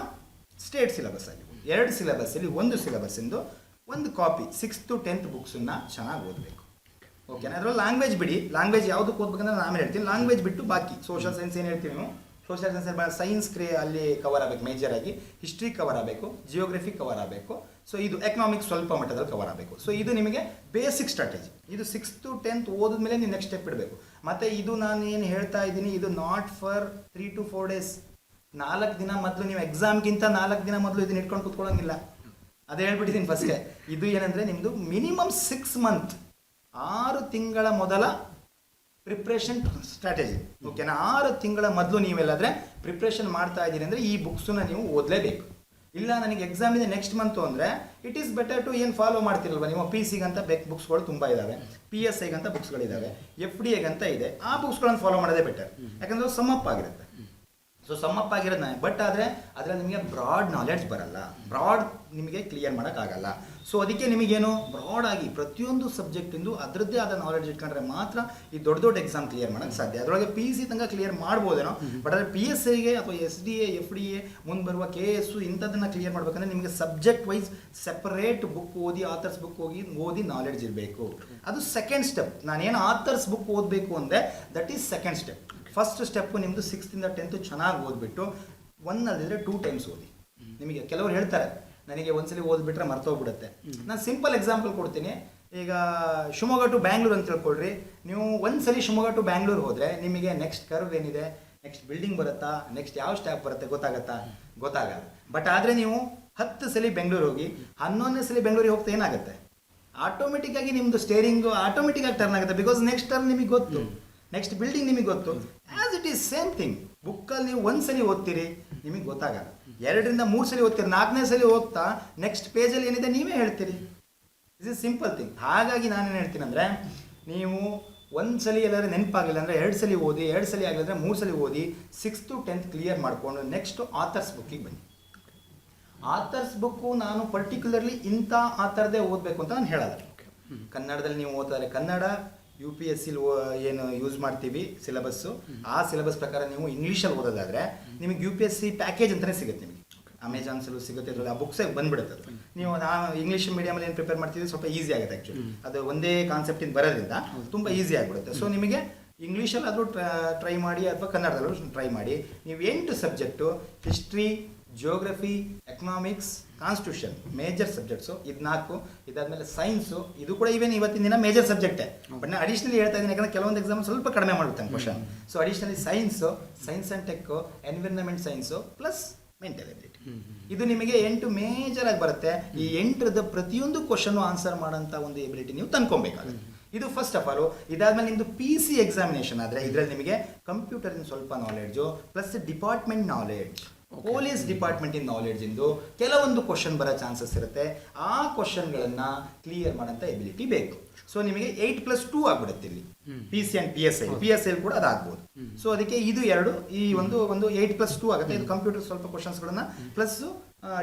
ಸ್ಟೇಟ್ ಸಿಲೆಬಸ್ ಆಗಿರ್ಬೋದು, 2 ಸಿಲೆಬಸ್ಸಲ್ಲಿ ಒಂದು ಸಿಲೆಬಸ್ಸಿಂದು ಒಂದು ಕಾಪಿ 6th to 10th ಬುಕ್ಸನ್ನು ಚೆನ್ನಾಗಿ ಓದಬೇಕು. ಓಕೆನಾ. ಅದರಲ್ಲಿ ಲ್ಯಾಂಗ್ವೇಜ್ ಬಿಡಿ, ಲ್ಯಾಂಗ್ವೇಜ್ ಯಾವುದಕ್ಕೆ ಓದ್ಬೇಕಂದ್ರೆ ನಾನು ಆಮೇಲೆ ಹೇಳ್ತೀನಿ. ಲ್ಯಾಂಗ್ವೇಜ್ ಬಿಟ್ಟು ಬಾಕಿ ಸೋಷಲ್ ಸೈನ್ಸ್ ಏನು ಹೇಳ್ತೀವಿ ನೀವು, ಸೋಷಲ್ ಸೈನ್ಸ್ ಸೈನ್ಸ್ ಅಲ್ಲಿ ಕವರ್ ಆಗಬೇಕು ಮೇಜರ್ ಆಗಿ, ಹಿಸ್ಟ್ರಿ ಕವರ್ ಆಗಬೇಕು, ಜಿಯೋಗ್ರಫಿ ಕವರ್ ಆಗಬೇಕು. ಸೊ ಇದು ಎಕನಾಮಿಕ್ಸ್ ಸ್ವಲ್ಪ ಮಟ್ಟದಲ್ಲಿ ಕವರ್ ಆಗಬೇಕು. ಸೊ ಇದು ನಿಮಗೆ ಬೇಸಿಕ್ ಸ್ಟ್ರಾಟಜಿ. ಇದು 6th to 10th ಓದಿದ್ಮೇಲೆ ನೀವು ನೆಕ್ಸ್ಟ್ ಸ್ಟೆಪ್ ಇಡಬೇಕು. ಮತ್ತು ಇದು ನಾನು ಏನು ಹೇಳ್ತಾ ಇದ್ದೀನಿ, ಇದು ನಾಟ್ ಫಾರ್ 3 to 4 days. 4 ದಿನ ಮೊದಲು ನೀವು ಎಕ್ಸಾಮ್ಗಿಂತ 4 ದಿನ ಮೊದಲು ಇದನ್ನ ಇಟ್ಕೊಂಡು ಕೂತ್ಕೊಳ್ಳೋಂಗಿಲ್ಲ. ಅದೇ ಹೇಳ್ಬಿಟ್ಟಿದ್ದೀನಿ ಫಸ್ಟೇ. ಇದು ಏನಂದರೆ ನಿಮ್ಮದು ಮಿನಿಮಮ್ 6 month, 6 ತಿಂಗಳ ಮೊದಲ ಪ್ರಿಪ್ರೇಷನ್ ಸ್ಟ್ರಾಟಜಿ. ಓಕೆನಾ. 6 ತಿಂಗಳ ಮೊದಲು ನೀವೆಲ್ಲಾದರೆ ಪ್ರಿಪ್ರೇಷನ್ ಮಾಡ್ತಾ ಇದ್ದೀರಿ ಅಂದರೆ ಈ ಬುಕ್ಸನ್ನ ನೀವು ಓದಲೇಬೇಕು. ಇಲ್ಲ ನನಗೆ ಎಕ್ಸಾಮ್ ಇದೆ ನೆಕ್ಸ್ಟ್ ಮಂತು ಅಂದರೆ ಇಟ್ ಈಸ್ ಬೆಟರ್ ಟು ಏನು ಫಾಲೋ ಮಾಡ್ತಿರಲ್ವ ನೀವು, PCಗಂತ ಬುಕ್ಸ್ಗಳು ತುಂಬ ಇದ್ದಾವೆ, PSIಗಂತ ಬುಕ್ಸ್ಗಳಿದ್ದಾವೆ, FDAಗಂತ ಇದೆ. ಆ ಬುಕ್ಸ್ಗಳನ್ನು ಫಾಲೋ ಮಾಡೋದೇ ಬೆಟರ್, ಯಾಕಂದರೆ ಸಮ್ಮಪ್ ಆಗಿರುತ್ತೆ. ಸೊ ಸಮ್ಮಪ್ ಆಗಿರೋದು ಬಟ್ ಆದರೆ ಅದರಲ್ಲಿ ನಿಮಗೆ ಬ್ರಾಡ್ ನಾಲೆಡ್ಜ್ ಬರಲ್ಲ, ಬ್ರಾಡ್ ನಿಮಗೆ ಕ್ಲಿಯರ್ ಮಾಡೋಕ್ಕಾಗಲ್ಲ. ಸೊ ಅದಕ್ಕೆ ನಿಮಗೇನು ಬ್ರಾಡಾಗಿ ಪ್ರತಿಯೊಂದು ಸಬ್ಜೆಕ್ಟಿಂದು ಅದರದ್ದೇ ಆದ ನಾಲೆಡ್ಜ್ ಇಟ್ಕೊಂಡ್ರೆ ಮಾತ್ರ ಈ ದೊಡ್ಡ ದೊಡ್ಡ ಎಕ್ಸಾಮ್ ಕ್ಲಿಯರ್ ಮಾಡೋಕ್ಕೆ ಸಾಧ್ಯ. ಅದರೊಳಗೆ PC ತನಕ ಕ್ಲಿಯರ್ ಮಾಡ್ಬೋದೇನೋ, ಬಟ್ ಆದರೆ PSIಗೆ ಅಥವಾ SDA FDA ಮುಂದೆ ಬರುವ KS ಇಂಥದ್ದನ್ನು ಕ್ಲಿಯರ್ ಮಾಡಬೇಕಂದ್ರೆ ನಿಮಗೆ ಸಬ್ಜೆಕ್ಟ್ ವೈಸ್ ಸೆಪರೇಟ್ ಬುಕ್ ಓದಿ, ಆಥರ್ಸ್ ಬುಕ್ ಓದಿ ನಾಲೆಡ್ಜ್ ಇರಬೇಕು. ಅದು ಸೆಕೆಂಡ್ ಸ್ಟೆಪ್. ನಾನೇನು ಆಥರ್ಸ್ ಬುಕ್ ಓದಬೇಕು ಅಂದರೆ that is second step. First step ನಿಮ್ಮದು 6th to 10th ಚೆನ್ನಾಗಿ ಓದ್ಬಿಟ್ಟು 1 ಅಲ್ಲಿದ್ರೆ 2 times ಓದಿ. ನಿಮಗೆ ಕೆಲವರು ಹೇಳ್ತಾರೆ ನನಗೆ ಒಂದ್ಸಲಿ ಓದ್ಬಿಟ್ರೆ ಮರ್ತೋಗ್ಬಿಡುತ್ತೆ. ನಾನು ಸಿಂಪಲ್ ಎಕ್ಸಾಂಪಲ್ ಕೊಡ್ತೀನಿ. ಈಗ ಶಿವಮೊಗ್ಗ ಟು ಬ್ಯಾಂಗ್ಳೂರ್ ಅಂತ ತಿಳ್ಕೊಳ್ರಿ. ನೀವು ಒಂದ್ಸಲಿ ಶಿವಮೊಗ್ಗ ಟು ಬ್ಯಾಂಗ್ಳೂರ್ ಹೋದರೆ ನಿಮಗೆ ನೆಕ್ಸ್ಟ್ ಕರ್ವ್ ಏನಿದೆ, ನೆಕ್ಸ್ಟ್ ಬಿಲ್ಡಿಂಗ್ ಬರುತ್ತಾ, ನೆಕ್ಸ್ಟ್ ಯಾವ ಸ್ಟಾಪ್ ಬರುತ್ತೆ ಗೊತ್ತಾಗಲ್ಲ. ಬಟ್ ಆದರೆ ನೀವು 10 ಸಲ ಬೆಂಗಳೂರು ಹೋಗಿ 11ನೇ ಸಲ ಬೆಂಗಳೂರಿಗೆ ಹೋಗ್ತಾ ಏನಾಗುತ್ತೆ, ಆಟೋಮೆಟಿಕ್ಕಾಗಿ ನಿಮ್ಮದು ಸ್ಟೇರಿಂಗು ಆಟೋಮೆಟಿಕ್ಕಾಗಿ ಟರ್ನ್ ಆಗುತ್ತೆ. ಬಿಕಾಸ್ ನೆಕ್ಸ್ಟ್ ಟರ್ನ್ ನಿಮಗೆ ಗೊತ್ತು, ನೆಕ್ಸ್ಟ್ ಬಿಲ್ಡಿಂಗ್ ನಿಮಗೆ ಗೊತ್ತು. As it is same thing. ಬುಕ್ಕಲ್ಲಿ ನೀವು ಒಂದ್ಸಲಿ ಓದ್ತೀರಿ ನಿಮಗೆ ಗೊತ್ತಾಗಲ್ಲ, 2 ರಿಂದ 3 ಸಲ ಓದ್ತೀರಿ, 4ನೇ ಸಲ ಹೋಗ್ತಾ ನೆಕ್ಸ್ಟ್ ಪೇಜಲ್ಲಿ ಏನಿದೆ ನೀವೇ ಹೇಳ್ತೀರಿ. This is simple thing. ಹಾಗಾಗಿ ನಾನೇನು ಹೇಳ್ತೀನಿ ಅಂದರೆ, ನೀವು ಒಂದ್ಸಲಿ ಎಲ್ಲರೂ ನೆನಪಾಗಲಿಲ್ಲ ಅಂದರೆ 2 ಸಲ ಓದಿ, 2 ಸಲ ಆಗಲಿಲ್ಲ ಅಂದರೆ 3 ಸಲ ಓದಿ, 6th to 10th ಕ್ಲಿಯರ್ ಮಾಡಿಕೊಂಡು ನೆಕ್ಸ್ಟು ಆಥರ್ಸ್ ಬುಕ್ಕಿಗೆ ಬನ್ನಿ. ಆಥರ್ಸ್ ಬುಕ್ಕು ನಾನು ಪರ್ಟಿಕ್ಯುಲರ್ಲಿ ಇಂಥ ಆಥರ್ದೇ ಓದಬೇಕು ಅಂತ ನಾನು ಹೇಳಲ್ಲ. ಕನ್ನಡದಲ್ಲಿ ನೀವು ಓದಿದ್ರೆ ಕನ್ನಡ, UPSC ಏನು ಯೂಸ್ ಮಾಡ್ತೀವಿ ಸಿಲೆಬಸ್ಸು, ಆ ಸಿಲೆಬಸ್ ಪ್ರಕಾರ ನೀವು ಇಂಗ್ಲೀಷಲ್ಲಿ ಓದೋದಾದರೆ ನಿಮಗೆ UPSC ಪ್ಯಾಕೇಜ್ ಅಂತಲೇ ಸಿಗುತ್ತೆ. ನಿಮಗೆ ಅಮೆಜಾನ್ಸಲ್ಲೂ ಸಿಗುತ್ತೆ, ಇದರಲ್ಲಿ ಆ ಬುಕ್ಸೇ ಬಂದುಬಿಡುತ್ತೆ. ಅದು ನೀವು ಇಂಗ್ಲೀಷ್ ಮೀಡಿಯಮಲ್ಲಿ ಏನು ಪ್ರಿಪೇರ್ ಮಾಡ್ತಿದ್ದೀವಿ ಸ್ವಲ್ಪ ಈಸಿ ಆಗುತ್ತೆ. ಆ್ಯಕ್ಚುಲಿ ಅದು ಒಂದೇ ಕಾನ್ಸೆಪ್ಟಿಂದ ಬರೋದ್ರಿಂದ ತುಂಬ ಈಸಿ ಆಗಿಬಿಡುತ್ತೆ. ಸೊ ನಿಮಗೆ ಇಂಗ್ಲೀಷಲ್ಲಾದರೂ ಟ್ರೈ ಮಾಡಿ ಅಥವಾ ಕನ್ನಡದಲ್ಲೂ ಟ್ರೈ ಮಾಡಿ. ನೀವು 8 subject, history, geography, economics, constitution major subjects, ಇದು 4. ಇದಾದಮೇಲೆ ಸೈನ್ಸು, ಇದು ಕೂಡ ಇವತ್ತಿನ ದಿನ ಮೇಜರ್ ಸಬ್ಜೆಕ್ಟೇ. ಬಟ್ ನಾನು ಅಡಿಷ್ನಲಿ ಹೇಳ್ತಾ ಇದ್ದೀನಿ, ಯಾಕಂದರೆ ಕೆಲವೊಂದು ಎಕ್ಸಾಮ್ ಸ್ವಲ್ಪ ಕಡಿಮೆ ಮಾಡುತ್ತೆ question. So additionally science and tech, environment science plus mental ability. ಇದು ನಿಮಗೆ 8 ಮೇಜರ್ ಆಗಿ ಬರುತ್ತೆ. ಈ 8ರದ ಪ್ರತಿಯೊಂದು ಕ್ವಶನ್ ಆನ್ಸರ್ ಮಾಡೋಂಥ ಒಂದು ಎಬಿಲಿಟಿ ನೀವು ತಂದ್ಕೊಬೇಕಾಗುತ್ತೆ. ಇದು ಫಸ್ಟ್ ಆಫ್ ಆಲ್. ಇದಾದ್ಮೇಲೆ ನಿಮ್ದು PC ಎಕ್ಸಾಮಿನೇಷನ್ ಆದರೆ ಇದರಲ್ಲಿ ನಿಮಗೆ ಕಂಪ್ಯೂಟರಿನ ಸ್ವಲ್ಪ knowledge plus department knowledge, police ಡಿಪಾರ್ಟ್ಮೆಂಟಿನ ನಾಲೆಡ್ಜ್ ಇಂದು ಕೆಲವೊಂದು ಕ್ವಶನ್ ಬರೋ ಚಾನ್ಸಸ್ ಇರುತ್ತೆ. ಆ ಕ್ವಶನ್ಗಳನ್ನು ಕ್ಲಿಯರ್ ಮಾಡೋಂಥ ಎಬಿಲಿಟಿ ಬೇಕು. ಸೊ ನಿಮಗೆ 8+2 ಆಗ್ಬಿಡುತ್ತೆ ಇಲ್ಲಿ PC ಆ್ಯಂಡ್ PSI ಕೂಡ ಅದಾಗ್ಬೋದು. ಸೊ ಅದಕ್ಕೆ ಇದು ಎರಡು ಈ ಒಂದು 8+2 ಆಗುತ್ತೆ. ಇದು ಕಂಪ್ಯೂಟರ್ ಸ್ವಲ್ಪ ಕ್ವಶನ್ಸ್ಗಳನ್ನ plus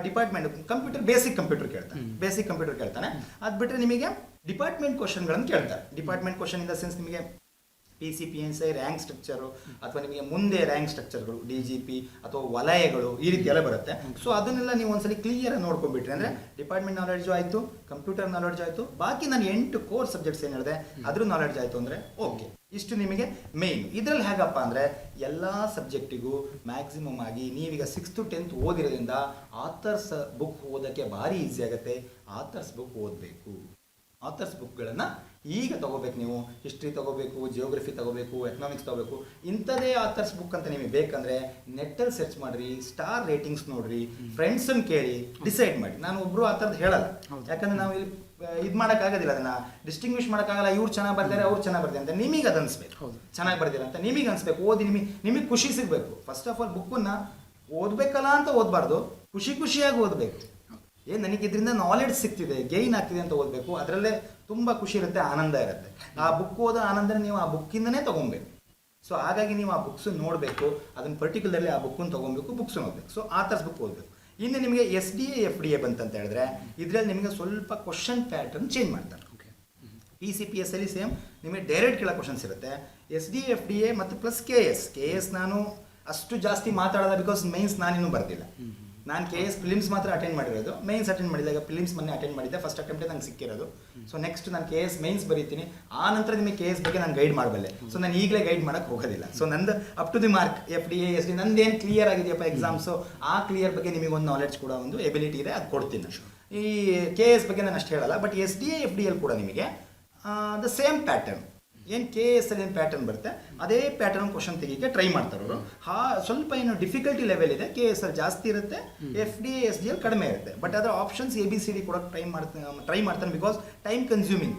department computer basic computer ಕೇಳ್ತಾನೆ. ಅದು ಬಿಟ್ಟರೆ ನಿಮಗೆ ಡಿಪಾರ್ಟ್ಮೆಂಟ್ ಕ್ವಶನ್ಗಳನ್ನು ಕೇಳ್ತಾರೆ. Department question in the sense ನಿಮಗೆ PC PSI ರ್ಯಾಂಕ್ ಸ್ಟ್ರಕ್ಚರು ಅಥವಾ ನಿಮಗೆ ಮುಂದೆ ರ್ಯಾಂಕ್ ಸ್ಟ್ರಕ್ಚರ್ಗಳು DGP ಅಥವಾ ವಲಯಗಳು ಈ ರೀತಿ ಎಲ್ಲ ಬರುತ್ತೆ. ಸೊ ಅದನ್ನೆಲ್ಲ ನೀವು ಒಂದ್ಸಲಿ ಕ್ಲಿಯರ್ ನೋಡ್ಕೊಂಡ್ಬಿಟ್ರಿ ಅಂದರೆ ಡಿಪಾರ್ಟ್ಮೆಂಟ್ ನಾಲೆಡ್ಜು ಆಯಿತು, ಕಂಪ್ಯೂಟರ್ ನಾಲೆಡ್ಜ್ ಆಯಿತು, ಬಾಕಿ ನಾನು 8 ಕೋರ್ ಸಬ್ಜೆಕ್ಟ್ಸ್ ಏನು ಹೇಳಿದೆ ಅದ್ರ ನಾಲೆಡ್ಜ್ ಆಯಿತು ಅಂದರೆ ಓಕೆ. ಇಷ್ಟು ನಿಮಗೆ ಮೇನ್. ಇದರಲ್ಲಿ ಹೇಗಪ್ಪ ಅಂದರೆ ಎಲ್ಲ ಸಬ್ಜೆಕ್ಟಿಗೂ ಮ್ಯಾಕ್ಸಿಮಮ್ ಆಗಿ ನೀವೀಗ 6th 10th ಓದಿರೋದ್ರಿಂದ ಆಥರ್ಸ್ ಬುಕ್ ಓದೋಕ್ಕೆ ಭಾರಿ ಈಸಿ ಆಗುತ್ತೆ. ಆಥರ್ಸ್ ಬುಕ್ ಓದಬೇಕು. ಆಥರ್ಸ್ ಬುಕ್ಗಳನ್ನು ಈಗ ತಗೋಬೇಕು. ನೀವು ಹಿಸ್ಟ್ರಿ ತಗೋಬೇಕು, ಜಿಯೋಗ್ರಫಿ ತಗೋಬೇಕು, ಎಕನಾಮಿಕ್ಸ್ ತಗೋಬೇಕು. ಇಂಥದೇ ಆಥರ್ಸ್ ಬುಕ್ ಅಂತ ನಿಮಗೆ ಬೇಕಂದರೆ ನೆಟ್ಟಲ್ಲಿ ಸರ್ಚ್ ಮಾಡಿರಿ, ಸ್ಟಾರ್ ರೇಟಿಂಗ್ಸ್ ನೋಡ್ರಿ, ಫ್ರೆಂಡ್ಸನ್ನು ಕೇಳಿ ಡಿಸೈಡ್ ಮಾಡಿ. ನಾನು ಒಬ್ಬರು ಆ ಥರದ್ದು ಹೇಳಲ್ಲ, ಯಾಕಂದರೆ ನಾವು ಇಲ್ಲಿ ಇದು ಮಾಡೋಕ್ಕಾಗೋದಿಲ್ಲ, ಅದನ್ನು ಡಿಸ್ಟಿಂಗ್ವಿಷ್ ಮಾಡೋಕ್ಕಾಗಲ್ಲ. ಇವ್ರು ಚೆನ್ನಾಗಿ ಬರ್ತಾರೆ, ಅವ್ರು ಚೆನ್ನಾಗಿ ಬರ್ತಾರೆ ಅಂತ ನಿಮಗೆ ಅದು ಅನಿಸ್ಬೇಕು. ಚೆನ್ನಾಗಿ ಬರ್ದಿಲ್ಲ ಅಂತ ನಿಮಗೆ ಅನಿಸ್ಬೇಕು. ಓದಿ ನಿಮಗೆ ಖುಷಿ ಸಿಗಬೇಕು. ಫಸ್ಟ್ ಆಫ್ ಆಲ್ ಬುಕ್ಕನ್ನು ಓದಬೇಕಲ್ಲ ಅಂತ ಓದಬಾರ್ದು, ಖುಷಿಯಾಗಿ ಓದಬೇಕು. ನನಗೆ ಇದರಿಂದ ನಾಲೆಡ್ಜ್ ಸಿಗ್ತಿದೆ, ಗೈನ್ ಆಗ್ತಿದೆ ಅಂತ ಓದಬೇಕು. ಅದರಲ್ಲೇ ತುಂಬ ಖುಷಿ ಇರುತ್ತೆ, ಆನಂದ ಇರುತ್ತೆ. ಆ ಬುಕ್ ಓದೋ ಆನಂದ ನೀವು ಆ ಬುಕ್ಕಿಂದನೇ ತೊಗೊಬೇಕು. ಸೊ ಹಾಗಾಗಿ ನೀವು ಆ ಬುಕ್ಸ್ ನೋಡಬೇಕು, ಅದನ್ನು ಪರ್ಟಿಕ್ಯುಲರ್ಲಿ ಆ ಬುಕ್ಕನ್ನು ತೊಗೊಬೇಕು, ಬುಕ್ಸ್ ಓದಬೇಕು. ಸೊ ಆಥರ್ಸ್ ಬುಕ್ ಓದಬೇಕು. ಇನ್ನು ನಿಮಗೆ SDA FDA ಬಂತಂತ ಹೇಳಿದ್ರೆ ಇದರಲ್ಲಿ ನಿಮಗೆ ಸ್ವಲ್ಪ ಕ್ವಶನ್ ಪ್ಯಾಟರ್ನ್ ಚೇಂಜ್ ಮಾಡ್ತಾರೆ. PC PSI ಸೇಮ್ ನಿಮಗೆ ಡೈರೆಕ್ಟ್ ಕೇಳೋ ಕ್ವಶನ್ಸ್ ಇರುತ್ತೆ. SDA FDA ಮತ್ತು ಪ್ಲಸ್ KS ನಾನು ಅಷ್ಟು ಜಾಸ್ತಿ ಮಾತಾಡೋದ, ಬಿಕಾಸ್ ಮೈನ್ಸ್ ನಾನಿನ್ನೂ ಬರ್ತಿಲ್ಲ. ನಾನು KS ಪ್ರಿಲಿಮ್ಸ್ ಮಾತ್ರ ಅಟೆಂಡ್ ಮಾಡಿರೋದು, ಮೈನ್ಸ್ ಅಟೆಂಡ್ ಮಾಡಿಲ್ಲ. ಈಗ ಪ್ರಿಲಿಮ್ಸ್ ಮೊನ್ನೆ ಅಟೆಂಡ್ ಮಾಡಿದ್ದೆ, ಫಸ್ಟ್ ಅಟೆಂಪ್ಟೇ ನಂಗೆ ಸಿಕ್ಕಿರೋದು. ಸೊ ನೆಕ್ಸ್ಟ್ ನಾನು KS ಮೈನ್ಸ್ ಬರೀತೀನಿ. ಆ ನಂತರ ನಿಮಗೆ KS ಬಗ್ಗೆ ನಾನು ಗೈಡ್ ಮಾಡಬಲ್ಲೆ. ಸೊ ನಾನು ಈಗಲೇ ಗೈಡ್ ಮಾಡೋಕ್ಕೆ ಹೋಗೋದಿಲ್ಲ. ಸೊ ನಂದು up to the mark FDA SD ನಂದೇನು ಕ್ಲಿಯರ್ ಆಗಿದೆಯಪ್ಪ ಎಕ್ಸಾಮ್ಸು, ಆ ಕ್ಲಿಯರ್ ಬಗ್ಗೆ ನಿಮಗೊಂದು ನಾಲೆಡ್ಜ್ ಕೂಡ ಒಂದು ಎಬಿಲಿಟಿ ಇದೆ, ಅದು ಕೊಡ್ತೀನಿ. ಈ KS ಬಗ್ಗೆ ನಾನು ಅಷ್ಟು ಹೇಳಲ್ಲ. ಬಟ್ SDA FDA ಕೂಡ ನಿಮಗೆ ದ ಸೇಮ್ ಪ್ಯಾಟರ್ನ್, ಏನು KS ಅಲ್ಲಿ ಏನು ಪ್ಯಾಟರ್ನ್ ಬರುತ್ತೆ ಅದೇ ಪ್ಯಾಟರ್ನ್ ಕ್ವಶನ್ ತೆಗಿಕ್ಕೆ ಟ್ರೈ ಮಾಡ್ತಾರೆ ಅವರು. ಸ್ವಲ್ಪ ಏನು ಡಿಫಿಕಲ್ಟಿ ಲೆವೆಲ್ ಇದೆ, KS ಅಲ್ಲಿ ಜಾಸ್ತಿ ಇರುತ್ತೆ, FDA SDA ಅಲ್ಲಿ ಕಡಿಮೆ ಇರುತ್ತೆ. ಬಟ್ ಅದರ ಆಪ್ಷನ್ಸ್ ABCD ಕೂಡ ಟ್ರೈ ಮಾಡ್ತಾನೆ, ಬಿಕಾಸ್ ಟೈಮ್ ಕನ್ಸ್ಯೂಮಿಂಗ್.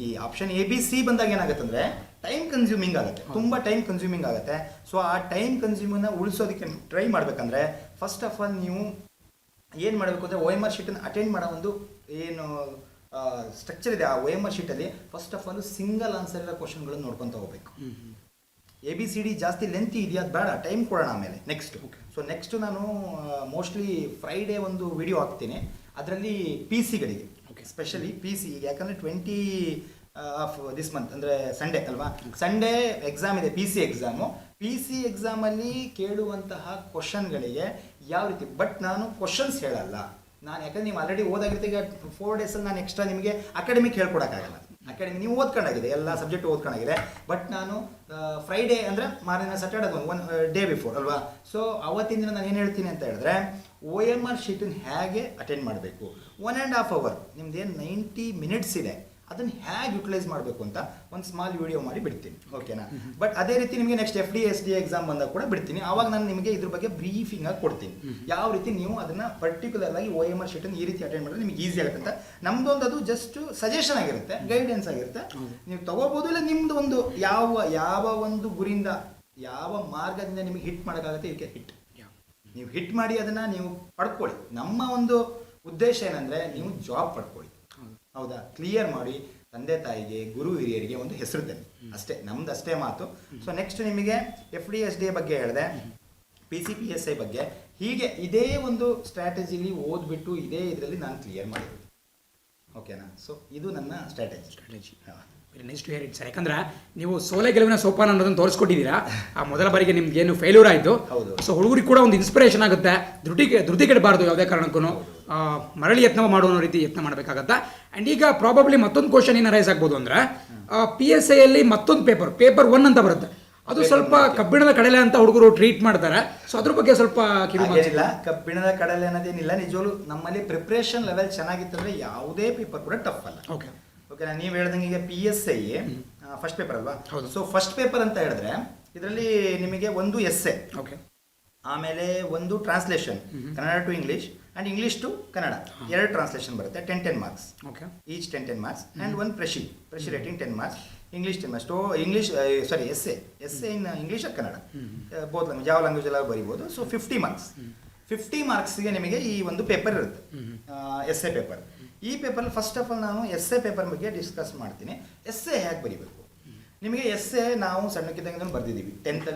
ಈ ಆಪ್ಷನ್ ABC ಬಂದಾಗ ಏನಾಗುತ್ತೆ ಅಂದರೆ ಟೈಮ್ ಕನ್ಸ್ಯೂಮಿಂಗ್ ಆಗುತ್ತೆ, ತುಂಬ ಟೈಮ್ ಕನ್ಸ್ಯೂಮಿಂಗ್ ಆಗುತ್ತೆ. ಸೊ ಆ ಟೈಮ್ ಕನ್ಸ್ಯೂಮಿಂಗ್ನ ಉಳಿಸೋದಕ್ಕೆ ಟ್ರೈ ಮಾಡಬೇಕಂದ್ರೆ ಫಸ್ಟ್ ಆಫ್ ಆಲ್ ನೀವು ಏನು ಮಾಡಬೇಕು ಅಂದರೆ OMR ಶೀಟನ್ನು ಅಟೆಂಡ್ ಮಾಡೋ ಒಂದು ಏನು ಸ್ಟ್ರಕ್ಚರ್ ಇದೆ. ಆ OMR ಶೀಟಲ್ಲಿ first of all single answer ಇರೋ ಕ್ವಶನ್ಗಳನ್ನು ನೋಡ್ಕೊತ ಹೋಗ್ಬೇಕು. ABCD ಜಾಸ್ತಿ ಲೆಂತಿ ಇದೆಯಾ, ಅದು ಬೇಡ, ಟೈಮ್ ಕೊಡೋಣ ಆಮೇಲೆ ನೆಕ್ಸ್ಟ್ ನಾನು ಮೋಸ್ಟ್ಲಿ ಫ್ರೈಡೇ ಒಂದು ವಿಡಿಯೋ ಹಾಕ್ತೀನಿ. ಅದರಲ್ಲಿ PCಗಳಿಗೆ ಸ್ಪೆಷಲಿ PC, ಯಾಕಂದರೆ 20 ಆಫ್ ದಿಸ್ ಮಂತ್ ಅಂದರೆ ಸಂಡೇ ಅಲ್ವಾ, ಸಂಡೇ ಎಕ್ಸಾಮ್ ಇದೆ PC ಎಕ್ಸಾಮು. PC ಎಕ್ಸಾಮಲ್ಲಿ ಕೇಳುವಂತಹ ಕ್ವಶನ್ಗಳಿಗೆ ಯಾವ ರೀತಿ, ಬಟ್ ನಾನು ಕ್ವಶನ್ಸ್ ಹೇಳಲ್ಲ ನಾನು, ಯಾಕಂದ್ರೆ ನೀವು ಆಲ್ರೆಡಿ ಓದಾಗಿರುತ್ತೆ. ಈಗ 4 ಡೇಸಲ್ಲಿ ನಾನು ಎಕ್ಸ್ಟ್ರಾ ನಿಮಗೆ ಅಕಾಡೆಮಿಕ್ ಹೇಳ್ಕೊಡೋಕ್ಕಾಗಲ್ಲ. ಅಕಾಡೆಮಿ ನೀವು ಓದ್ಕೊಂಡಾಗಿದೆ, ಎಲ್ಲ ಸಬ್ಜೆಕ್ಟ್ ಓದ್ಕೊಂಡಾಗಿದೆ. ಬಟ್ ನಾನು ಫ್ರೈಡೇ ಅಂದರೆ ಮಾರನೇ ಸ್ಯಾಟರ್ಡೆ ಒನ್ ಡೇ ಬಿಫೋರ್ ಅಲ್ವಾ. ಸೊ ಅವತ್ತಿನ ದಿನ ನಾನು ಏನು ಹೇಳ್ತೀನಿ ಅಂತ ಹೇಳಿದ್ರೆ OMR ಶೀಟನ್ನು ಹೇಗೆ ಅಟೆಂಡ್ ಮಾಡಬೇಕು, 1.5 hour ನಿಮ್ದೇನು 90 minutes ಇದೆ, ಅದನ್ನು ಹೇಗೆ ಯುಟಿಲೈಸ್ ಮಾಡಬೇಕು ಅಂತ ಒಂದು ಸ್ಮಾಲ್ ವಿಡಿಯೋ ಮಾಡಿ ಬಿಡ್ತೀನಿ, ಓಕೆನಾ. ಬಟ್ ಅದೇ ರೀತಿ ನಿಮಗೆ ನೆಕ್ಸ್ಟ್ FDA SDA ಎಕ್ಸಾಮ್ ಬಂದಾಗ ಕೂಡ ಬಿಡ್ತೀನಿ. ಆವಾಗ ನಾನು ನಿಮಗೆ ಇದ್ರ ಬಗ್ಗೆ ಬ್ರೀಫಿಂಗ್ ಆಗಿ ಕೊಡ್ತೀನಿ, ಯಾವ ರೀತಿ ನೀವು ಅದನ್ನು ಪರ್ಟಿಕ್ಯುಲರ್ ಆಗಿ OMR ಶೀಟನ್ನು ಈ ರೀತಿ ಅಟೆಂಡ್ ಮಾಡಿದ್ರೆ ನಿಮಗೆ ಈಸಿ ಆಗುತ್ತೆ ಅಂತ. ನಮ್ದೊಂದು ಅದು ಜಸ್ಟ್ ಸಜೆಷನ್ ಆಗಿರುತ್ತೆ, ಗೈಡೆನ್ಸ್ ಆಗಿರುತ್ತೆ, ನೀವು ತಗೋಬೋದು. ಇಲ್ಲ ನಿಮ್ದು ಒಂದು ಯಾವ ಒಂದು ಗುರಿಯಿಂದ ಯಾವ ಮಾರ್ಗದಿಂದ ನಿಮಗೆ ಹಿಟ್ ಮಾಡೋಕ್ಕಾಗುತ್ತೆ, ಇದಕ್ಕೆ ನೀವು ಹಿಟ್ ಮಾಡಿ ಅದನ್ನು ನೀವು ಪಡ್ಕೊಳ್ಳಿ. ನಮ್ಮ ಒಂದು ಉದ್ದೇಶ ಏನಂದರೆ ನೀವು ಜಾಬ್ ಪಡ್ಕೊಳ್ಳಿ, ಹೌದಾ. ಕ್ಲಿಯರ್ ಮಾಡಿ ತಂದೆ ತಾಯಿಗೆ, ಗುರು ಹಿರಿಯರಿಗೆ ಒಂದು ಹೆಸರು ತನ್ನಿ, ಅಷ್ಟೇ, ನಮ್ದು ಅಷ್ಟೇ ಮಾತು. ಸೊ ನೆಕ್ಸ್ಟ್ ನಿಮಗೆ FDA SDA ಬಗ್ಗೆ ಹೇಳಿದೆ, PC PSI ಬಗ್ಗೆ, ಹೀಗೆ ಇದೇ ಒಂದು ಸ್ಟ್ರಾಟಜಿಲಿ ಓದ್ಬಿಟ್ಟು ಇದೇ ಇದರಲ್ಲಿ ನಾನು ಕ್ಲಿಯರ್ ಮಾಡಿರೋದು, ಓಕೆನಾ. ಸೊ ಇದು ನನ್ನ strategy. Next to hear it sir. ಯಾಕಂದ್ರೆ ನೀವು ಸೋಲೆ ಗೆಲುವಿನ ಸೋಪಾನ ಅನ್ನೋದನ್ನು ತೋರಿಸ್ಕೊಟ್ಟಿದ್ದೀರಾ. ಆ ಮೊದಲ ಬಾರಿಗೆ ನಿಮ್ಗೆ ಏನು ಫೇಲ್ಯೂರ್ ಆಯಿತು, ಸೊ ಹುಡುಗರಿಗೆ ಕೂಡ ಒಂದು ಇನ್ಸ್ಪಿರೇಷನ್ ಆಗುತ್ತೆ. ಧೃತಿಗೆಡಬಾರ್ದು, ಯಾವುದೇ ಕಾರಣಕ್ಕೂ ಮರಳಿ ಯತ್ನ ಮಾಡುವ ರೀತಿ ಯತ್ನ ಮಾಡಬೇಕಾಗತ್ತೆ. ಆ್ಯಂಡ್ ಈಗ ಪ್ರಾಬಬ್ಲಿ ಮತ್ತೊಂದು ಕ್ವಶನ್ ಏನು ರೈಸ್ ಆಗ್ಬೋದು ಅಂದರೆ PSI ಅಲ್ಲಿ ಮತ್ತೊಂದು ಪೇಪರ್ 1 ಅಂತ ಬರುತ್ತೆ, ಅದು ಸ್ವಲ್ಪ ಕಬ್ಬಿಣದ ಕಡಲೆ ಅಂತ ಹುಡುಗರು ಟ್ರೀಟ್ ಮಾಡ್ತಾರೆ. ಸೊ ಅದ್ರ ಬಗ್ಗೆ ಸ್ವಲ್ಪ ಕಿವಿಲ್ಲ. ಕಬ್ಬಿಣದ ಕಡಲೆ ಅನ್ನೋದೇನಿಲ್ಲ, ನಿಜವಾಗ್ಲೂ ನಮ್ಮಲ್ಲಿ ಪ್ರಿಪ್ರೇಷನ್ ಲೆವೆಲ್ ಚೆನ್ನಾಗಿತ್ತಂದ್ರೆ ಯಾವುದೇ ಪೇಪರ್ ಕೂಡ ಟಫ್ ಅಲ್ಲ, ಓಕೆನಾ. ನೀವು ಹೇಳ್ದಂಗೆ ಈಗ PSI ಫಸ್ಟ್ ಪೇಪರ್ ಅಲ್ವಾ. ಸೊ ಫಸ್ಟ್ ಪೇಪರ್ ಅಂತ ಹೇಳಿದ್ರೆ ಇದರಲ್ಲಿ ನಿಮಗೆ ಒಂದು essay, ಆಮೇಲೆ ಒಂದು translation Kannada to English and English to Kannada, ಎರಡು ಟ್ರಾನ್ಸ್ಲೇಷನ್ ಬರುತ್ತೆ, 10 marks, okay each 10 marks and ಒಂದು precis writing 10 marks, English 10 marks, English essay in English Kannada, both language, ಯಾವ ಲ್ಯಾಂಗ್ವೇಜ್ ಎಲ್ಲ ಬರಿಬೋದು. ಸೊ 50 ಮಾರ್ಕ್ಸ್, 50 ಮಾರ್ಕ್ಸ್ಗೆ ನಿಮಗೆ ಈ ಒಂದು ಪೇಪರ್ ಇರುತ್ತೆ, ಎಸ್ಸೆ ಪೇಪರ್. ಈ ಪೇಪರ್ ಫಸ್ಟ್ ಆಫ್ ಆಲ್ ನಾನು ಎಸ್ಸೆ ಪೇಪರ್ ಬಗ್ಗೆ ಡಿಸ್ಕಸ್ ಮಾಡ್ತೀನಿ. ಎಸ್ಸೆ ಹೇಗೆ ಬರಿಬೇಕು ನಿಮಗೆ. ಎಸ್ಸೆ ನಾವು ಸಣ್ಣಕ್ಕಿದ್ದಂಗೆ ಬರ್ದಿದ್ದೀವಿ, 10th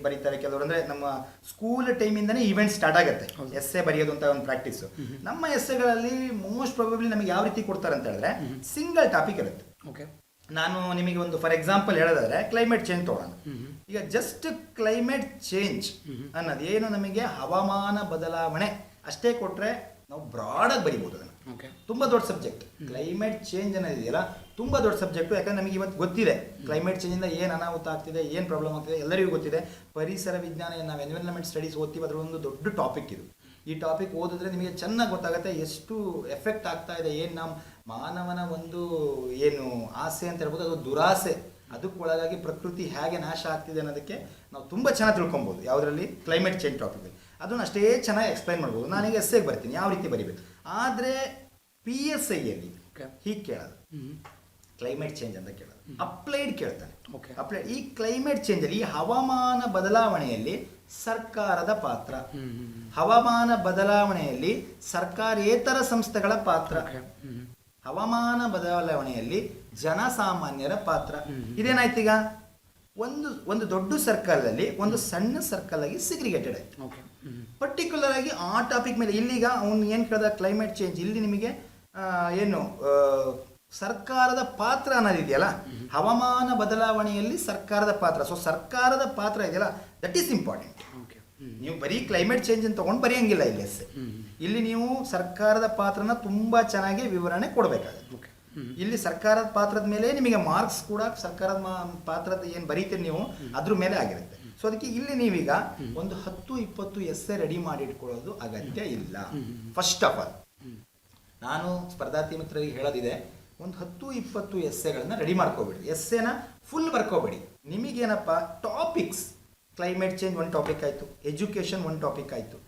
ಬರೀತಾರೆ ಕೆಲವರು, ಅಂದರೆ ನಮ್ಮ ಸ್ಕೂಲ್ ಟೈಮಿಂದನೇ ಈವೆಂಟ್ ಸ್ಟಾರ್ಟ್ ಆಗುತ್ತೆ ಎಸ್ಸೆ ಬರೆಯೋದು ಅಂತ ಒಂದು ಪ್ರಾಕ್ಟೀಸು. ನಮ್ಮ ಎಸ್ಸೆಗಳಲ್ಲಿ ಮೋಸ್ಟ್ ಪ್ರಾಬಬ್ಲಿ ನಮಗೆ ಯಾವ ರೀತಿ ಕೊಡ್ತಾರೆ ಅಂತ ಹೇಳಿದ್ರೆ ಸಿಂಗಲ್ ಟಾಪಿಕ್ ಇರುತ್ತೆ. ಓಕೆ, ನಾನು ನಿಮಗೆ ಒಂದು ಫಾರ್ ಎಕ್ಸಾಂಪಲ್ ಹೇಳೋದಾದ್ರೆ ಕ್ಲೈಮೇಟ್ ಚೇಂಜ್ ತಗೊಳ್ಳೋಣ. ಈಗ ಜಸ್ಟ್ ಕ್ಲೈಮೇಟ್ ಚೇಂಜ್ ಅನ್ನೋದು ಏನು, ನಮಗೆ ಹವಾಮಾನ ಬದಲಾವಣೆ ಅಷ್ಟೇ ಕೊಟ್ಟರೆ ನಾವು ಬ್ರಾಡಾಗಿ ಬರಿಬೋದು ಅದನ್ನು. ತುಂಬ ದೊಡ್ಡ ಸಬ್ಜೆಕ್ಟ್ ಕ್ಲೈಮೇಟ್ ಚೇಂಜ್ ಅನ್ನೋದಿದೆಯಲ್ಲ, ತುಂಬ ದೊಡ್ಡ ಸಬ್ಜೆಕ್ಟು. ಯಾಕಂದ್ರೆ ನಮಗೆ ಇವತ್ತು ಗೊತ್ತಿದೆ ಕ್ಲೈಮೇಟ್ ಚೇಂಜಿಂದ ಏನು ಅನಾಹುತ ಆಗ್ತಿದೆ, ಏನು ಪ್ರಾಬ್ಲಮ್ ಆಗ್ತಿದೆ ಎಲ್ಲರಿಗೂ ಗೊತ್ತಿದೆ. ಪರಿಸರ ವಿಜ್ಞಾನ, ನಾವು ಎನ್ವಿರಾನ್ಮೆಂಟ್ ಸ್ಟಡೀಸ್ ಓದ್ತೀವಿ, ಅದರ ಒಂದು ದೊಡ್ಡ ಟಾಪಿಕ್ ಇದು. ಈ ಟಾಪಿಕ್ ಓದಿದ್ರೆ ನಿಮಗೆ ಚೆನ್ನಾಗಿ ಗೊತ್ತಾಗುತ್ತೆ ಎಷ್ಟು ಎಫೆಕ್ಟ್ ಆಗ್ತಾ ಇದೆ, ಏನು ನಮ್ಮ ಮಾನವನ ಒಂದು ಏನು ಆಸೆ ಅಂತ ಹೇಳ್ಬೋದು, ಅದು ದುರಾಸೆ, ಅದಕ್ಕೊಳಗಾಗಿ ಪ್ರಕೃತಿ ಹೇಗೆ ನಾಶ ಆಗ್ತಿದೆ ಅನ್ನೋದಕ್ಕೆ ನಾವು ತುಂಬ ಚೆನ್ನಾಗಿ ತಿಳ್ಕೊಬೋದು ಯಾವುದರಲ್ಲಿ, ಕ್ಲೈಮೇಟ್ ಚೇಂಜ್ ಟಾಪಿಕ್. ಅದನ್ನು ಅಷ್ಟೇ ಚೆನ್ನಾಗಿ ಎಕ್ಸ್ಪ್ಲೈನ್ ಮಾಡ್ಬೋದು. ನಾನೀಗ ಎಸ್ಸೆಗೆ ಬರ್ತೀನಿ ಯಾವ ರೀತಿ ಬರಿಬೇಕು. ಆದರೆ PSIಯಲ್ಲಿ ಹೀಗೆ ಕೇಳೋದು, ಕ್ಲೈಮೇಟ್ ಚೇಂಜ್ ಅಂತ ಕೇಳೋದು, ಅಪ್ಲೈಡ್ ಕೇಳ್ತಾನೆ. ಅಪ್ಲೈಡ್ ಈ ಕ್ಲೈಮೇಟ್ ಚೇಂಜಲ್ಲಿ, ಈ ಹವಾಮಾನ ಬದಲಾವಣೆಯಲ್ಲಿ ಸರ್ಕಾರದ ಪಾತ್ರ, ಹವಾಮಾನ ಬದಲಾವಣೆಯಲ್ಲಿ ಸರ್ಕಾರೇತರ ಸಂಸ್ಥೆಗಳ ಪಾತ್ರ, ಹವಾಮಾನ ಬದಲಾವಣೆಯಲ್ಲಿ ಜನಸಾಮಾನ್ಯರ ಪಾತ್ರ. ಇದೇನಾಯ್ತು ಈಗ, ಒಂದು ದೊಡ್ಡ ಸರ್ಕಲಲ್ಲಿ ಒಂದು ಸಣ್ಣ ಸರ್ಕಲ್ ಆಗಿ ಸಿಗ್ರಿಗೇಟೆಡ್ ಆಯ್ತು. ಪರ್ಟಿಕ್ಯುಲರ್ ಆಗಿ ಆ ಟಾಪಿಕ್ ಮೇಲೆ ಇಲ್ಲಿಗ ಅವನು ಏನು ಕೇಳಿದ ಕ್ಲೈಮೇಟ್ ಚೇಂಜ್, ಇಲ್ಲಿ ನಿಮಗೆ ಏನು ಸರ್ಕಾರದ ಪಾತ್ರ ಅನ್ನೋದಿದೆಯಲ್ಲ, ಹವಾಮಾನ ಬದಲಾವಣೆಯಲ್ಲಿ ಸರ್ಕಾರದ ಪಾತ್ರ. ಸೊ ಸರ್ಕಾರದ ಪಾತ್ರ ಇದೆಯಲ್ಲ, ದಟ್ ಈಸ್ ಇಂಪಾರ್ಟೆಂಟ್. ನೀವು ಬರೀ ಕ್ಲೈಮೇಟ್ ಚೇಂಜ್ ಅಂತ ತಗೊಂಡು ಬರೆಯಂಗಿಲ್ಲ ಇಲ್ಲಿ ಎಸ್ಸೆ. ಇಲ್ಲಿ ನೀವು ಸರ್ಕಾರದ ಪಾತ್ರನ ತುಂಬಾ ಚೆನ್ನಾಗಿ ವಿವರಣೆ ಕೊಡಬೇಕಾಗುತ್ತೆ. ಇಲ್ಲಿ ಸರ್ಕಾರದ ಪಾತ್ರದ ಮೇಲೆ ನಿಮಗೆ ಮಾರ್ಕ್ಸ್ ಕೂಡ ಸರ್ಕಾರದ ಪಾತ್ರದ ಏನು ಬರೀತೀರಿ ನೀವು ಅದ್ರ ಮೇಲೆ ಆಗಿರುತ್ತೆ. ಸೊ ಅದಕ್ಕೆ ಇಲ್ಲಿ ನೀವೀಗ ಒಂದು 10-20 ಎಸ್ಸೆ ರೆಡಿ ಮಾಡಿ ಇಟ್ಕೊಳ್ಳೋದು ಅಗತ್ಯ ಇಲ್ಲ. ಫಸ್ಟ್ ಆಫ್ ಆಲ್ ನಾನು ಸ್ಪರ್ಧಾರ್ಥಿ ಮಿತ್ರರಿಗೆ ಹೇಳೋದಿದೆ, ಒಂದು 10-20 ಎಸ್ಸೆಗಳನ್ನ ರೆಡಿ ಮಾಡ್ಕೋಬೇಡಿ. ಎಸ್ಸೆನ ಫುಲ್ ಬರ್ಕೋಬೇಡಿ. ನಿಮಗೇನಪ್ಪ ಟಾಪಿಕ್ಸ್, ಕ್ಲೈಮೇಟ್ ಚೇಂಜ್ ಒಂದು ಟಾಪಿಕ್ ಆಯಿತು, ಎಜುಕೇಷನ್ ಒಂದು ಟಾಪಿಕ್ ಆಯಿತು,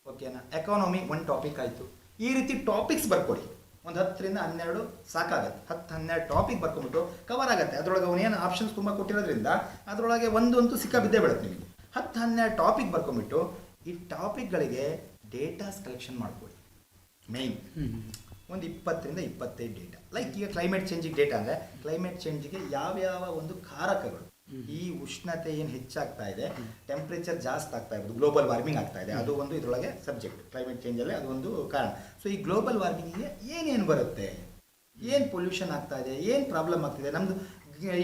ಓಕೆನಾ, ಎಕಾನಮಿ ಒಂದು ಟಾಪಿಕ್ ಆಯಿತು. ಈ ರೀತಿ ಟಾಪಿಕ್ಸ್ ಬರ್ಕೊಡಿ. ಒಂದು 10ರಿಂದ 12 ಸಾಕಾಗತ್ತೆ. 10-12 ಟಾಪಿಕ್ ಬರ್ಕೊಂಬಿಟ್ಟು ಕವರ್ ಆಗುತ್ತೆ. ಅದರೊಳಗೆ ಅವನೇನು ಆಪ್ಷನ್ಸ್ ತುಂಬ ಕೊಟ್ಟಿರೋದ್ರಿಂದ ಅದರೊಳಗೆ ಒಂದು ಸಿಕ್ಕ ಬಿದ್ದೇ ಬಿಡುತ್ತೆ ನಿಮಗೆ. 10-12 ಟಾಪಿಕ್ ಬರ್ಕೊಂಬಿಟ್ಟು ಈ ಟಾಪಿಕ್ಗಳಿಗೆ ಡೇಟಾಸ್ ಕಲೆಕ್ಷನ್ ಮಾಡ್ಕೊಳ್ಳಿ. ಮೇಯ್ನ್ ಒಂದು 20ರಿಂದ 25 ಡೇಟಾ. ಲೈಕ್ ಈಗ ಕ್ಲೈಮೇಟ್ ಚೇಂಜಿಗೆ ಡೇಟಾ ಅಂದರೆ ಕ್ಲೈಮೇಟ್ ಚೇಂಜಿಗೆ ಯಾವ್ಯಾವ ಒಂದು ಕಾರಕಗಳು, ಈ ಉಷ್ಣತೆ ಏನು ಹೆಚ್ಚಾಗ್ತಾ ಇದೆ, ಟೆಂಪ್ರೇಚರ್ ಜಾಸ್ತಿ ಆಗ್ತಾ ಇರೋದು, ಗ್ಲೋಬಲ್ ವಾರ್ಮಿಂಗ್ ಆಗ್ತಾ ಇದೆ, ಅದು ಒಂದು ಇದರೊಳಗೆ ಸಬ್ಜೆಕ್ಟ್ ಕ್ಲೈಮೇಟ್ ಚೇಂಜಲ್ಲೇ ಅದು ಒಂದು ಕಾರಣ. ಸೊ ಈ ಗ್ಲೋಬಲ್ ವಾರ್ಮಿಂಗಿಗೆ ಏನೇನು ಬರುತ್ತೆ, ಏನು ಪೊಲ್ಯೂಷನ್ ಆಗ್ತಾ ಇದೆ, ಏನು ಪ್ರಾಬ್ಲಮ್ ಆಗ್ತಿದೆ, ನಮ್ಮದು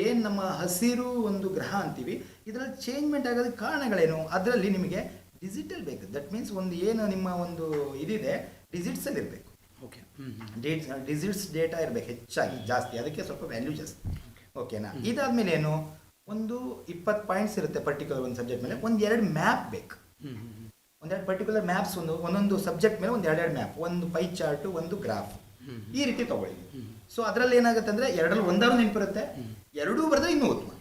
ಏನು ನಮ್ಮ ಹಸಿರು ಒಂದು ಗ್ರಹ ಅಂತೀವಿ, ಇದರಲ್ಲಿ ಚೇಂಜ್ಮೆಂಟ್ ಆಗೋದಕ್ಕೆ ಕಾರಣಗಳೇನು, ಅದರಲ್ಲಿ ನಿಮಗೆ ಡಿಜಿಟಲ್ ಬೇಕು. ದಟ್ ಮೀನ್ಸ್ ಒಂದು ಏನು ನಿಮ್ಮ ಒಂದು ಇದಿದೆ ಡಿಜಿಟ್ಸಲ್ಲಿ ಇರಬೇಕು. ಓಕೆ, ಡಿಜಿಟ್ಸ್ ಡೇಟಾ ಇರಬೇಕು ಹೆಚ್ಚಾಗಿ, ಜಾಸ್ತಿ, ಅದಕ್ಕೆ ಸ್ವಲ್ಪ ವ್ಯಾಲ್ಯೂ ಜಾಸ್ತಿ. ಓಕೆನಾ. ಇದಾದ್ಮೇಲೆ ಏನು, ಒಂದು 20 ಪಾಯಿಂಟ್ಸ್ ಇರುತ್ತೆ ಪರ್ಟಿಕ್ಯುಲರ್ ಒಂದು ಸಬ್ಜೆಕ್ಟ್ ಮೇಲೆ, ಒಂದೆರಡು ಮ್ಯಾಪ್ ಬೇಕು. ಒಂದೆರಡು ಪರ್ಟಿಕ್ಯುಲರ್ ಮ್ಯಾಪ್ಸ್, ಒಂದೊಂದು ಸಬ್ಜೆಕ್ಟ್ ಮೇಲೆ ಒಂದೆರಡು ಮ್ಯಾಪ್, ಒಂದು ಪೈ ಚಾರ್ಟು, ಒಂದು ಗ್ರಾಫ್, ಈ ರೀತಿ ತಗೊಳ್ಳಿ. ಸೊ ಅದರಲ್ಲಿ ಏನಾಗುತ್ತೆ ಅಂದರೆ ಎರಡರಲ್ಲಿ ಒಂದಾರು ನೆನಪಿರುತ್ತೆ, ಎರಡೂ ಬರೆದ್ರೆ ಇನ್ನೂ ಉತ್ತಮ.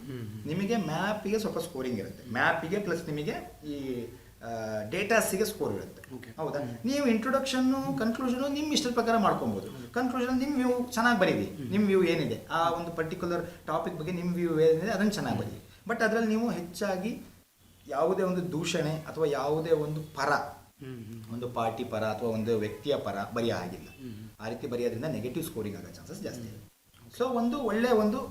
ನಿಮಗೆ ಮ್ಯಾಪಿಗೆ ಸ್ವಲ್ಪ ಸ್ಕೋರಿಂಗ್ ಇರುತ್ತೆ, ಮ್ಯಾಪಿಗೆ ಪ್ಲಸ್ ನಿಮಗೆ ಈ ಡೇಟಾಸಿಗೆ ಸ್ಕೋರ್ ಇರುತ್ತೆ. ಹೌದಾ. ನೀವು ಇಂಟ್ರೊಡಕ್ಷನ್ನು ಕನ್ಕ್ಲೂಷನು ನಿಮ್ಮ ಇಷ್ಟದ ಪ್ರಕಾರ ಮಾಡ್ಕೊಬೋದು. ಕನ್ಕ್ಲೂಷನ್ ನಿಮ್ಮ ವ್ಯೂ ಚೆನ್ನಾಗಿ ಬರೀರಿ, ನಿಮ್ಮ ವ್ಯೂ ಏನಿದೆ ಆ ಒಂದು ಪರ್ಟಿಕ್ಯುಲರ್ ಟಾಪಿಕ್ ಬಗ್ಗೆ ನಿಮ್ಮ ವ್ಯೂ ಏನಿದೆ ಅದನ್ನು ಚೆನ್ನಾಗಿ ಬರೀರಿ. ಬಟ್ ಅದರಲ್ಲಿ ನೀವು ಹೆಚ್ಚಾಗಿ ಯಾವುದೇ ಒಂದು ದೂಷಣೆ ಅಥವಾ ಯಾವುದೇ ಒಂದು ಪರ, ಒಂದು ಪಾರ್ಟಿ ಪರ ಅಥವಾ ಒಂದು ವ್ಯಕ್ತಿಯ ಪರ ಬರೆಯೋ ಹಾಗಿಲ್ಲ. ಆ ರೀತಿ ಬರೆಯೋದ್ರಿಂದ ನೆಗೆಟಿವ್ ಸ್ಕೋರಿಂಗ್ ಆಗೋ ಚಾನ್ಸಸ್ ಜಾಸ್ತಿ ಇದೆ. ಸೊ ಒಂದು ಒಳ್ಳೆಯ ಒಂದು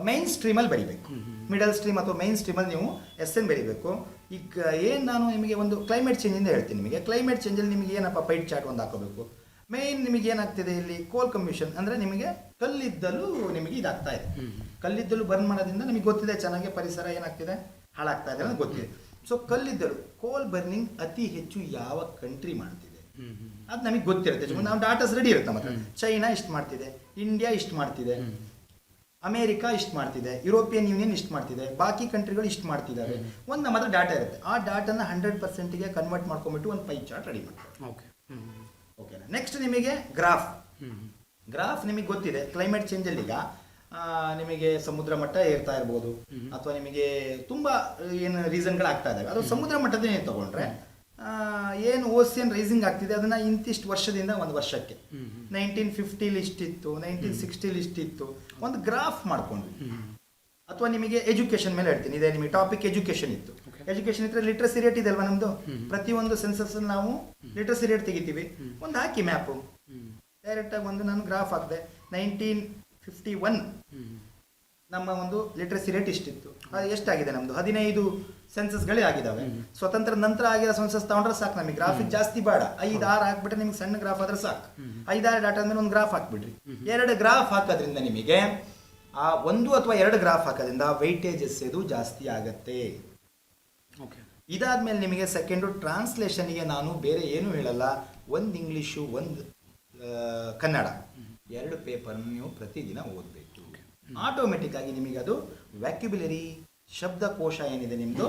ಮೈನ್ ಸ್ಟ್ರೀಮಲ್ಲಿ ಬರೀಬೇಕು, ಮಿಡಲ್ ಸ್ಟ್ರೀಮ್ ಅಥವಾ ಮೈನ್ ಸ್ಟ್ರೀಮಲ್ಲಿ ನೀವು ಎಸ್ಸೆನ್ ಬರೀಬೇಕು. ಈಗ ಏನು ನಾನು ನಿಮಗೆ ಒಂದು ಕ್ಲೈಮೇಟ್ ಚೇಂಜಿಂದ ಹೇಳ್ತೀನಿ. ನಿಮಗೆ ಕ್ಲೈಮೇಟ್ ಚೇಂಜಲ್ಲಿ ನಿಮಗೆ ಏನಪ್ಪ ಪೈಟ್ ಚಾರ್ಟ್ ಒಂದು ಹಾಕೋಬೇಕು. ಮೇಯ್ನ್ ನಿಮಗೆ ಏನಾಗ್ತಿದೆ ಇಲ್ಲಿ, ಕೋಲ್ ಕಮಿಷನ್ ಅಂದರೆ ನಿಮಗೆ ಕಲ್ಲಿದ್ದಲು ನಿಮಗೆ ಇದಾಗ್ತಾ ಇದೆ. ಕಲ್ಲಿದ್ದಲು ಬರ್ನ್ ಮಾಡೋದ್ರಿಂದ ನಿಮಗೆ ಗೊತ್ತಿದೆ ಚೆನ್ನಾಗಿ ಪರಿಸರ ಏನಾಗ್ತಿದೆ, ಹಾಳಾಗ್ತಾ ಇದೆ ಅನ್ನೋದು ಗೊತ್ತಿದೆ. ಸೊ ಕಲ್ಲಿದ್ದಲು, ಕೋಲ್ ಬರ್ನಿಂಗ್ ಅತಿ ಹೆಚ್ಚು ಯಾವ ಕಂಟ್ರಿ ಮಾಡ್ತಿದೆ ಅದು ನಮಗೆ ಗೊತ್ತಿರುತ್ತೆ. ನಾವು ಡಾಟಾಸ್ ರೆಡಿ ಇರುತ್ತೆ. ನಮ್ಮ ಹತ್ರ ಚೈನಾ ಇಷ್ಟು ಮಾಡ್ತಿದೆ, ಇಂಡಿಯಾ ಇಷ್ಟು ಮಾಡ್ತಿದೆ, ಅಮೇರಿಕಾ ಇಷ್ಟು ಮಾಡ್ತಿದೆ, ಯುರೋಪಿಯನ್ ಯೂನಿಯನ್ ಇಷ್ಟು ಮಾಡ್ತಿದೆ, ಬಾಕಿ ಕಂಟ್ರಿಗಳು ಇಷ್ಟು ಮಾಡ್ತಿದ್ದಾರೆ. ಒಂದು ನಮ್ಮ ಹತ್ರ ಡಾಟಾ ಇರುತ್ತೆ. ಆ ಡಾಟಾನ 100%ಗೆ ಕನ್ವರ್ಟ್ ಮಾಡ್ಕೊಂಬಿಟ್ಟು ಒಂದು ಪೈ ಚಾರ್ಟ್ ರೆಡಿ ಮಾಡ್ತಾರೆ. ಓಕೆನಾ. ನೆಕ್ಸ್ಟ್ ನಿಮಗೆ ಗ್ರಾಫ್ ನಿಮಗೆ ಗೊತ್ತಿದೆ. ಕ್ಲೈಮೇಟ್ ಚೇಂಜಲ್ಲಿ ಈಗ ನಿಮಗೆ ಸಮುದ್ರ ಮಟ್ಟ ಏರ್ತಾ ಇರ್ಬೋದು, ಅಥವಾ ನಿಮಗೆ ತುಂಬಾ ಏನು ರೀಸನ್ಗಳಾಗ್ತಾ ಇದ್ದಾವೆ. ಅದು ಸಮುದ್ರ ಮಟ್ಟದ ಏನು ತಗೊಂಡ್ರೆ ಏನು ಓಸಿಯನ್ ರೈಸಿಂಗ್ ಆಗ್ತಿದೆ ಅದನ್ನ ಇಂತಿಷ್ಟು ವರ್ಷದಿಂದ ಒಂದು ವರ್ಷಕ್ಕೆ 1950 ಇಷ್ಟಿತ್ತು, 1960 ಇಷ್ಟಿತ್ತು, ಒಂದು ಗ್ರಾಫ್ ಮಾಡ್ಕೊಂಡ್ವಿ. ಅಥವಾ ನಿಮಗೆ ಎಜುಕೇಶನ್ ಮೇಲೆ ಹೇಳ್ತೀನಿ, ಇದೆ ನಿಮಗೆ ಟಾಪಿಕ್ ಎಜುಕೇಶನ್ ಇತ್ತು. ಎಜುಕೇಶನ್ ಇದ್ರೆ ಲಿಟ್ರಸಿ ರೇಟ್ ಇದೆ ಅಲ್ವಾ ನಮ್ದು, ಪ್ರತಿಯೊಂದು ಸೆನ್ಸಸ್ ನಾವು ಲಿಟ್ರಸಿ ರೇಟ್ ತೆಗಿತೀವಿ. ಒಂದು ಹಾಕಿ ಮ್ಯಾಪು ಡೈರೆಕ್ಟ್ ಆಗಿ ಒಂದು ನಾನು ಗ್ರಾಫ್ ಹಾಕಿದೆ. 1951 ನಮ್ಮ ಒಂದು ಲಿಟ್ರಸಿ ರೇಟ್ ಇಷ್ಟಿತ್ತು. ಅದು ಎಷ್ಟಾಗಿದೆ ನಮ್ದು 15 ಸೆನ್ಸಸ್ಗಳೇ ಆಗಿದ್ದಾವೆ. ಸ್ವತಂತ್ರ ನಂತರ ಆಗಿರೋ ಸೆನ್ಸಸ್ ತಗೊಂಡ್ರೆ ಸಾಕು, ನಮಗೆ ಗ್ರಾಫಿಕ್ ಜಾಸ್ತಿ ಬೇಡ. 5-6 ಹಾಕ್ಬಿಟ್ರೆ ನಿಮ್ಗೆ ಸಣ್ಣ ಗ್ರಾಫ್ ಆದ್ರೆ ಸಾಕು. 5-6 ಡಾಟಾ ಅಂದ್ರೆ ಒಂದು ಗ್ರಾಫ್ ಹಾಕ್ಬಿಡ್ರಿ. 2 ಗ್ರಾಫ್ ಹಾಕೋದ್ರಿಂದ ನಿಮಗೆ ಆ 1 ಅಥವಾ 2 ಗ್ರಾಫ್ ಹಾಕೋದ್ರಿಂದ ವೈಟೇಜಸ್ ಇದು ಜಾಸ್ತಿ ಆಗತ್ತೆ. ಇದಾದ್ಮೇಲೆ ನಿಮಗೆ ಸೆಕೆಂಡು ಟ್ರಾನ್ಸ್ಲೇಷನ್ಗೆ ನಾನು ಬೇರೆ ಏನೂ ಹೇಳಲ್ಲ. ಒಂದು ಇಂಗ್ಲೀಷು, ಒಂದು ಕನ್ನಡ, 2 ಪೇಪರ್ ನೀವು ಪ್ರತಿದಿನ ಓದಬೇಕು. ಆಟೋಮೆಟಿಕ್ ಆಗಿ ನಿಮಗೆ ಅದು ವ್ಯಾಕ್ಯುಬುಲರಿ ಶಬ್ದಕೋಶ ಏನಿದೆ ನಿಮ್ಮದು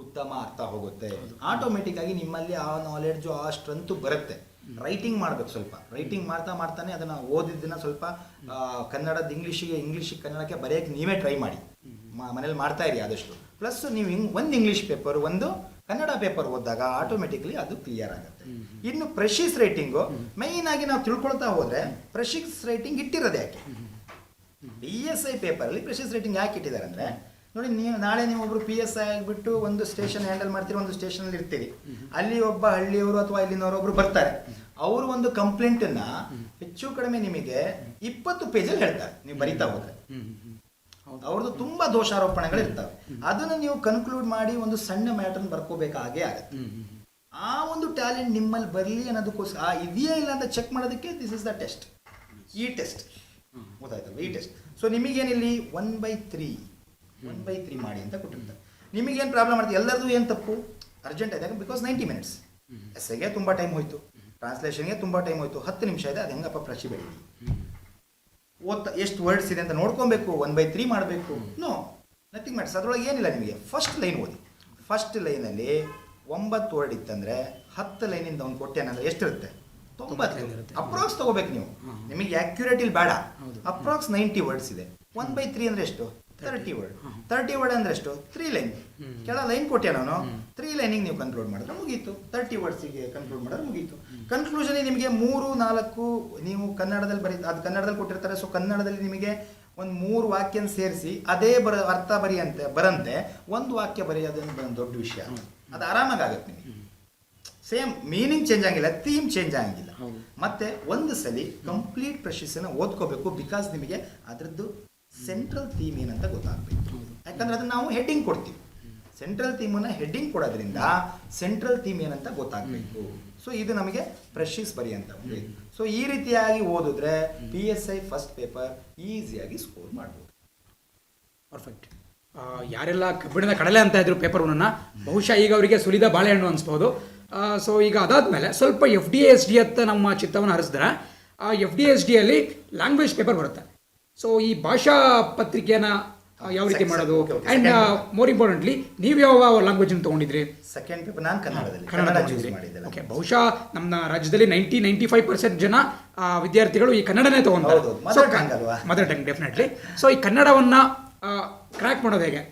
ಉತ್ತಮ ಅರ್ಥ ಹೋಗುತ್ತೆ. ಆಟೋಮೆಟಿಕ್ ಆಗಿ ನಿಮ್ಮಲ್ಲಿ ಆ ನಾಲೆಡ್ಜು ಆ ಸ್ಟ್ರೆಂತು ಬರುತ್ತೆ. ರೈಟಿಂಗ್ ಮಾಡಬೇಕು, ಸ್ವಲ್ಪ ರೈಟಿಂಗ್ ಮಾಡ್ತಾನೆ ಅದನ್ನು ಓದಿದ್ದನ್ನ ಸ್ವಲ್ಪ ಕನ್ನಡದ ಇಂಗ್ಲೀಷಿಗೆ ಕನ್ನಡಕ್ಕೆ ಬರೆಯೋಕ್ಕೆ ನೀವೇ ಟ್ರೈ ಮಾಡಿ, ಮನೇಲಿ ಮಾಡ್ತಾ ಇರಿ ಆದಷ್ಟು. ಪ್ಲಸ್ ನೀವು ಒಂದು ಇಂಗ್ಲೀಷ್ ಪೇಪರ್, ಒಂದು ಕನ್ನಡ ಪೇಪರ್ ಓದಿದಾಗ ಆಟೋಮೆಟಿಕ್ಲಿ ಅದು ಕ್ಲಿಯರ್ ಆಗುತ್ತೆ. ಇನ್ನು ಪ್ರೆಷಿಸ್ ರೈಟಿಂಗು ಮೈನ್ ಆಗಿ ನಾವು ತಿಳ್ಕೊಳ್ತಾ ಹೋದರೆ, ಪ್ರೆಷಿಸ್ ರೈಟಿಂಗ್ ಇಟ್ಟಿರೋದು ಯಾಕೆ? PSI ಪೇಪರಲ್ಲಿ ಪ್ರೆಷಿಸ್ ರೈಟಿಂಗ್ ಯಾಕೆ ಇಟ್ಟಿದ್ದಾರೆ ಅಂದರೆ, ನೋಡಿ ನಾಳೆ ನೀವು ಒಬ್ರು PSI ಆಗಿಬಿಟ್ಟು ಒಂದು ಸ್ಟೇಷನ್ ಹ್ಯಾಂಡಲ್ ಮಾಡ್ತೀರಿ, ಒಂದು ಸ್ಟೇಷನಲ್ಲಿ ಇರ್ತೀರಿ. ಅಲ್ಲಿ ಒಬ್ಬ ಹಳ್ಳಿಯವರು ಅಥವಾ ಇಲ್ಲಿನವರು ಒಬ್ರು ಬರ್ತಾರೆ. ಅವರು ಒಂದು ಕಂಪ್ಲೇಂಟನ್ನು ಹೆಚ್ಚು ಕಡಿಮೆ ನಿಮಗೆ 20 ಪೇಜಲ್ಲಿ ಹೇಳ್ತಾರೆ ನೀವು ಬರಿತಾ ಹೋದ್ರೆ. ಅವ್ರದ್ದು ತುಂಬಾ ದೋಷಾರೋಪಣೆಗಳು ಇರ್ತವೆ. ಅದನ್ನು ನೀವು ಕನ್ಕ್ಲೂಡ್ ಮಾಡಿ ಒಂದು ಸಣ್ಣ ಮ್ಯಾಟರ್ನ ಬರ್ಕೋಬೇಕಾಗೇ ಆಗುತ್ತೆ. ಆ ಒಂದು ಟ್ಯಾಲೆಂಟ್ ನಿಮ್ಮಲ್ಲಿ ಬರಲಿ ಅನ್ನೋದಕ್ಕೋಸ್ಕರ ಇದೆಯಾ ಇಲ್ಲ ಅಂತ ಚೆಕ್ ಮಾಡೋದಕ್ಕೆ ದಿಸ್ ಇಸ್ ದ ಟೆಸ್ಟ್. ಈ ಟೆಸ್ಟ್ ಗೊತ್ತಾಯ್ತಲ್ಲ, ಈ ಟೆಸ್ಟ್. ಸೊ ನಿಮಗೇನಿಲ್ಲಿ 1/3 ಮಾಡಿ ಅಂತ ಕೊಟ್ಟಿರ್ತಾರೆ. ನಿಮಗೇನು ಪ್ರಾಬ್ಲಮ್ ಮಾಡ್ತೀವಿ, ಎಲ್ಲರದು ಏನು ತಪ್ಪು, ಅರ್ಜೆಂಟ್ ಇದೆ ಬಿಕಾಸ್ 90 ಮಿನಿಟ್ಸ್. ಎಸ್ಸೆಗೆ ತುಂಬ ಟೈಮ್ ಹೋಯ್ತು, ಟ್ರಾನ್ಸ್ಲೇಷನ್ಗೆ ತುಂಬ ಟೈಮ್ ಹೋಯ್ತು, 10 ನಿಮಿಷ ಇದೆ, ಅದು ಹೆಂಗಪ್ಪ ಪ್ರಶ್ನೆ ಬೆಳೀಲಿ, ಎಷ್ಟು ವರ್ಡ್ಸ್ ಇದೆ ಅಂತ ನೋಡ್ಕೊಬೇಕು, 1/3 ಮಾಡಬೇಕು. No, nothing matters. ಅದರೊಳಗೆ ಏನಿಲ್ಲ, ನಿಮಗೆ ಫಸ್ಟ್ ಲೈನ್ ಓದಿ. ಫಸ್ಟ್ ಲೈನಲ್ಲಿ 9 ವರ್ಡ್ ಇತ್ತಂದರೆ 10 ಲೈನಿಂದ ಒಂದು ಕೊಟ್ಟೆನಂದ್ರೆ ಎಷ್ಟಿರುತ್ತೆ? 90. ಅಪ್ರಾಕ್ಸ್ ತಗೋಬೇಕು ನೀವು, ನಿಮಗೆ ಆಕ್ಯುರೇಟ್ ಇಲ್ಲಿ ಬೇಡ. ಅಪ್ರಾಕ್ಸ್ 90 ವರ್ಡ್ಸ್ ಇದೆ. 1/3 ಅಂದ್ರೆ ಎಷ್ಟು? 30 ವರ್ಡ್. 30 ವರ್ಡ್ ಅಂದ್ರೆ ಎಷ್ಟು? 3 ಲೈನ್. ಕೆಳ ಲೈನ್ ಕೊಟ್ಟೆ ನಾನು, 3 ಲೈನಿಗೆ ನೀವು ಕನ್ಕ್ಲೂಡ್ ಮಾಡಿದ್ರೆ ಮುಗೀತು. 30 ವರ್ಡ್ಸಿಗೆ ಕನ್ಕ್ಲೂಡ್ ಮಾಡಿದ್ರೆ ಮುಗೀತು. ಕನ್ಕ್ಲೂಷನ್ ನಿಮಗೆ 3-4 ನೀವು ಕನ್ನಡದಲ್ಲಿ ಅದು ಕನ್ನಡದಲ್ಲಿ ಕೊಟ್ಟಿರ್ತಾರೆ. ಸೊ ಕನ್ನಡದಲ್ಲಿ ನಿಮಗೆ ಒಂದು 3 ವಾಕ್ಯನ ಸೇರಿಸಿ ಅದೇ ಅರ್ಥ ಬರಂತೆ ಒಂದು ವಾಕ್ಯ ಬರೆಯೋದನ್ನು ದೊಡ್ಡ ವಿಷಯ. ಅದು ಆರಾಮಾಗಿ ಆಗುತ್ತೆ ನಿಮಗೆ. ಸೇಮ್ ಮೀನಿಂಗ್ ಚೇಂಜ್ ಆಗಿಲ್ಲ, ಥೀಮ್ ಚೇಂಜ್ ಆಗಿಲ್ಲ. ಮತ್ತೆ ಒಂದು ಸಲ ಕಂಪ್ಲೀಟ್ ಪ್ರೆಷಿಸನ್ನು ಓದ್ಕೋಬೇಕು. ಬಿಕಾಸ್ ನಿಮಗೆ ಅದರದ್ದು ಸೆಂಟ್ರಲ್ ಥೀಮ್ ಏನಂತ ಗೊತ್ತಾಗಬೇಕು. ಯಾಕಂದ್ರೆ ಅದನ್ನ ನಾವು ಹೆಡ್ಡಿಂಗ್ ಕೊಡ್ತೀವಿ. ಸೆಂಟ್ರಲ್ ಥೀಮನ್ನು ಹೆಡ್ಡಿಂಗ್ ಕೊಡೋದ್ರಿಂದ ಸೆಂಟ್ರಲ್ ಥೀಮ್ ಏನಂತ ಗೊತ್ತಾಗಬೇಕು. ಸೊ ಇದು ನಮಗೆ ಪ್ರೆಷಿಸ್ ಬರಿ ಅಂತ ಒಂದು. ಸೊ ಈ ರೀತಿಯಾಗಿ ಓದಿದ್ರೆ PSI ಫಸ್ಟ್ ಪೇಪರ್ ಈಸಿಯಾಗಿ ಸ್ಕೋರ್ ಮಾಡ್ಬೋದು. ಪರ್ಫೆಕ್ಟ್. ಯಾರೆಲ್ಲ ಕಬ್ಬಿಣದ ಕಡಲೆ ಅಂತ ಇದ್ರು ಪೇಪರ್ ಒನ್ನ, ಬಹುಶಃ ಈಗ ಅವರಿಗೆ ಸುಲಿದ ಬಾಳೆಹಣ್ಣು ಅನಿಸ್ಬೋದು. ಸೊ ಈಗ ಅದಾದಮೇಲೆ ಸ್ವಲ್ಪ FDSD ಅಂತ ನಮ್ಮ ಚಿತ್ತವನ್ನು ಹರಿಸಿದ್ರೆ, FDSDಯಲ್ಲಿ ಲ್ಯಾಂಗ್ವೇಜ್ ಪೇಪರ್ ಬರುತ್ತೆ. ಸೊ ಈ ಭಾಷಾ ಪತ್ರಿಕೆಯನ್ನು ಯಾವ ರೀತಿ ಮಾಡೋದು, ಆ್ಯಂಡ್ ಮೋರ್ ಇಂಪಾರ್ಟೆಂಟ್ಲಿ ನೀವು ಯಾವ ಲ್ಯಾಂಗ್ವೇಜ್ ತೊಗೊಂಡಿದ್ರಿ? ಸೆಕೆಂಡ್ ಪೇಪರ್ ನಾನು ಕನ್ನಡ ಚೂಸ್ ಮಾಡಿದ್ದೆ. ಓಕೆ, ಬಹುಶಃ ನಮ್ಮ ರಾಜ್ಯದಲ್ಲಿ 90-95% ಜನ ವಿದ್ಯಾರ್ಥಿಗಳು ಈ ಕನ್ನಡನೇ ತೊಗೊಂತಾರೆ. Mother tongue definitely. ಸೊ ಈ ಕನ್ನಡವನ್ನು ಕ್ರ್ಯಾಕ್ ಮಾಡೋದು ಹೇಗೆ,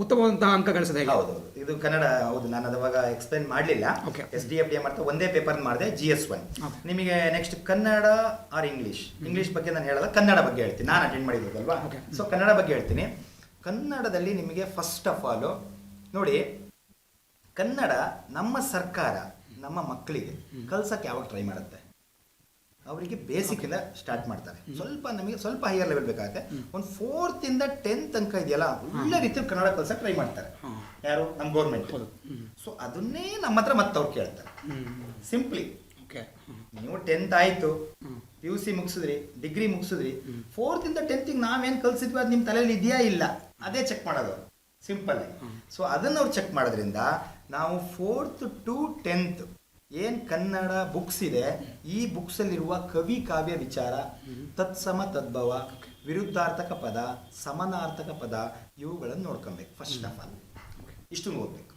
ಉತ್ತಮವಾದಂತಹ ಅಂಕ ಗಳಿಸೋದು ಹೇಗೆ? ಹೌದು, ಇದು ಕನ್ನಡ. ಹೌದು, ನಾನು ಅವಾಗ ಎಕ್ಸ್ಪ್ಲೈನ್ ಮಾಡಲಿಲ್ಲ. SDFD ಮಾಡ್ತಾ ಒಂದೇ ಪೇಪರ್ ಮಾಡಿದೆ, GS1. ನಿಮಗೆ ನೆಕ್ಸ್ಟ್ ಕನ್ನಡ ಆರ್ ಇಂಗ್ಲೀಷ್ ಬಗ್ಗೆ ನಾನು ಹೇಳಲ್ಲ, ಕನ್ನಡ ಬಗ್ಗೆ ಹೇಳ್ತೀನಿ. ನಾನು ಅಟೆಂಡ್ ಮಾಡಿರೋದಲ್ವಾ, ಸೊ ಕನ್ನಡ ಬಗ್ಗೆ ಹೇಳ್ತೀನಿ. ಕನ್ನಡದಲ್ಲಿ ನಿಮಗೆ ಫಸ್ಟ್ ಆಫ್ ಆಲ್ ನೋಡಿ, ಕನ್ನಡ ನಮ್ಮ ಸರ್ಕಾರ ನಮ್ಮ ಮಕ್ಕಳಿಗೆ ಕಲ್ಸಕ್ಕೆ ಯಾವಾಗ ಟ್ರೈ ಮಾಡುತ್ತೆ? ಅವರಿಗೆ ಬೇಸಿಕ್ ಇಂದ ಸ್ಟಾರ್ಟ್ ಮಾಡ್ತಾರೆ. ನಮಗೆ ಸ್ವಲ್ಪ ಹೈಯರ್ ಲೆವೆಲ್ ಬೇಕಾಗುತ್ತೆ. ಒಂದು 4th ಇಂದ 10th ತನಕ ಇದೆಯಲ್ಲ, ಒಳ್ಳೆ ರೀತಿಯಲ್ಲಿ ಕನ್ನಡ ಕಲ್ಸಕ್ಕೆ ಟ್ರೈ ಮಾಡ್ತಾರೆ. ಯಾರು? ನಮ್ಮ ಗೌರ್ಮೆಂಟ್. ಸೊ ಅದನ್ನೇ ನಮ್ಮ ಹತ್ರ ಮತ್ತೆ ಅವ್ರು ಕೇಳ್ತಾರೆ. ಸಿಂಪ್ಲಿ ನೀವು 10th ಆಯ್ತು, PUC ಮುಗಿಸಿದ್ರಿ, ಡಿಗ್ರಿ ಮುಗಿಸಿದ್ರಿ, 4th ಇಂದ 10th ನಾವೇನು ಕಲ್ಸಿದ್ವಿ ಅದು ನಿಮ್ಮ ತಲೆಯಲ್ಲಿ ಇದೆಯಾ ಇಲ್ಲ, ಅದೇ ಚೆಕ್ ಮಾಡೋದು ಸಿಂಪಲ್ ಆಗಿ. ಸೊ ಅದನ್ನು ಅವ್ರು ಚೆಕ್ ಮಾಡೋದ್ರಿಂದ ನಾವು 4th to 10th ಏನು ಕನ್ನಡ ಬುಕ್ಸ್ ಇದೆ, ಈ ಬುಕ್ಸಲ್ಲಿರುವ ಕವಿ ಕಾವ್ಯ ವಿಚಾರ, ತತ್ಸಮ ತದ್ಭವ, ವಿರುದ್ಧಾರ್ಥಕ ಪದ, ಸಮಾನಾರ್ಥಕ ಪದ, ಇವುಗಳನ್ನು ನೋಡ್ಕೊಬೇಕು. ಫಸ್ಟ್ ಆಫ್ ಆಲ್ ಇಷ್ಟು ಓದಬೇಕು.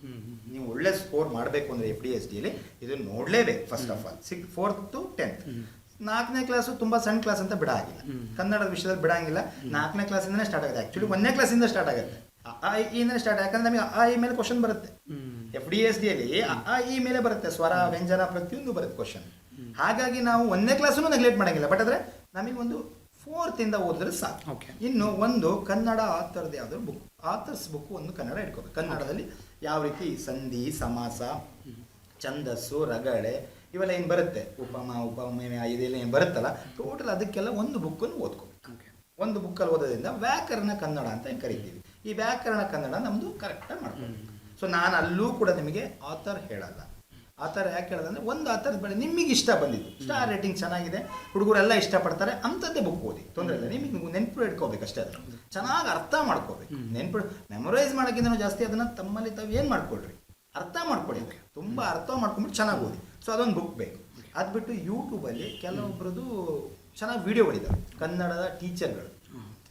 ನೀವು ಒಳ್ಳೆ ಸ್ಕೋರ್ ಮಾಡಬೇಕು ಅಂದರೆ FDSDಯಲ್ಲಿ ಇದನ್ನು ನೋಡಲೇಬೇಕು. First of all 4th to 10th. 4ನೇ ಕ್ಲಾಸು ತುಂಬ ಸಣ್ಣ ಕ್ಲಾಸ್ ಅಂತ ಬಿಡಾಗಿಲ್ಲ, ಕನ್ನಡದ ವಿಷಯದಲ್ಲಿ ಬಿಡಂಗಿಲ್ಲ. 4ನೇ ಕ್ಲಾಸಿಂದನೇ ಸ್ಟಾರ್ಟ್ ಆಗುತ್ತೆ. ಆ್ಯಕ್ಚುಲಿ 1ನೇ ಕ್ಲಾಸಿಂದ ಸ್ಟಾರ್ಟ್ ಆಗುತ್ತೆ. ಅ ಇಂದನೇ ಸ್ಟಾರ್ಟ್, ಯಾಕಂದ್ರೆ ನಮಗೆ ಅ ಈ ಮೇಲೆ ಕ್ವಶನ್ ಬರುತ್ತೆ. FDSD ಅಲ್ಲಿ ಅ ಈ ಮೇಲೆ ಬರುತ್ತೆ, ಸ್ವರ ವ್ಯಂಜನ ಪ್ರತಿಯೊಂದು ಬರುತ್ತೆ ಕ್ವಶನ್. ಹಾಗಾಗಿ ನಾವು 1ನೇ ಕ್ಲಾಸನ್ನು ನೆಗ್ಲೆಕ್ಟ್ ಮಾಡಂಗಿಲ್ಲ. ಬಟ್ ಆದರೆ ನಮಗೆ ಒಂದು 4th ಇಂದ ಓದಿದ್ರೆ ಸಾಕು. ಇನ್ನು ಒಂದು ಕನ್ನಡ ಆಥರ್ದು ಯಾವ್ದಾದ್ರು ಬುಕ್, ಆಥರ್ಸ್ ಬುಕ್ ಒಂದು ಕನ್ನಡ ಇಟ್ಕೋಬೇಕು. ಕನ್ನಡದಲ್ಲಿ ಯಾವ ರೀತಿ ಸಂಧಿ, ಸಮಾಸ, ಛಂದಸ್ಸು, ರಗಳೆ ಇವೆಲ್ಲ ಏನು ಬರುತ್ತೆ, ಉಪಮೇಯ ಇದೆಲ್ಲ ಏನು ಬರುತ್ತಲ್ಲ, ಟೋಟಲ್ ಅದಕ್ಕೆಲ್ಲ ಒಂದು ಬುಕ್ಕನ್ನು ಓದ್ಕೋಬೇಕು. ಒಂದು ಬುಕ್ಕಲ್ಲಿ ಓದೋದ್ರಿಂದ ವ್ಯಾಕರಣ ಕನ್ನಡ ಅಂತ ಏನು ಕರಿತೀವಿ, ಈ ವ್ಯಾಕರಣ ಕನ್ನಡ ನಮ್ಮದು ಕರೆಕ್ಟಾಗಿ ಮಾಡ್ಕೋಬೇಕು. ಸೊ ನಾನು ಅಲ್ಲೂ ಕೂಡ ನಿಮಗೆ ಆಥರ್ ಹೇಳಲ್ಲ. ಆಥರ್ ಯಾಕೆ ಹೇಳೋದಂದ್ರೆ, ಒಂದು ಆಥರ್ ಬೇಡ, ನಿಮಗೆ ಇಷ್ಟ ಬಂದಿದ್ದು, ಸ್ಟಾರ್ ರೇಟಿಂಗ್ ಚೆನ್ನಾಗಿದೆ, ಹುಡುಗರೆಲ್ಲ ಇಷ್ಟಪಡ್ತಾರೆ ಅಂಥದ್ದೇ ಬುಕ್ ಓದಿ, ತೊಂದರೆ ಇಲ್ಲ. ನಿಮಗೆ ನೆನಪು ಇಟ್ಕೋಬೇಕು ಅಷ್ಟೇ, ಅದು ಚೆನ್ನಾಗಿ ಅರ್ಥ ಮಾಡ್ಕೋಬೇಕು. ನೆನಪು ಮೆಮೊರೈಸ್ ಮಾಡೋಕ್ಕಿಂತ ಜಾಸ್ತಿ ಅದನ್ನು ತಮ್ಮಲ್ಲಿ ತಾವು ಏನು ಮಾಡ್ಕೊಳ್ರಿ, ಅರ್ಥ ಮಾಡ್ಕೊಳ್ಳಿ. ತುಂಬ ಅರ್ಥ ಮಾಡ್ಕೊಂಬಿಟ್ಟು ಚೆನ್ನಾಗಿ ಓದಿ. ಸೊ ಅದೊಂದು ಬುಕ್ ಬೇಕು. ಅದು ಬಿಟ್ಟು ಯೂಟ್ಯೂಬಲ್ಲಿ ಕೆಲವೊಬ್ಬರದು ಚೆನ್ನಾಗಿ ವಿಡಿಯೋ ಮಾಡಿದ್ದಾರೆ, ಕನ್ನಡದ ಟೀಚರ್ಗಳು,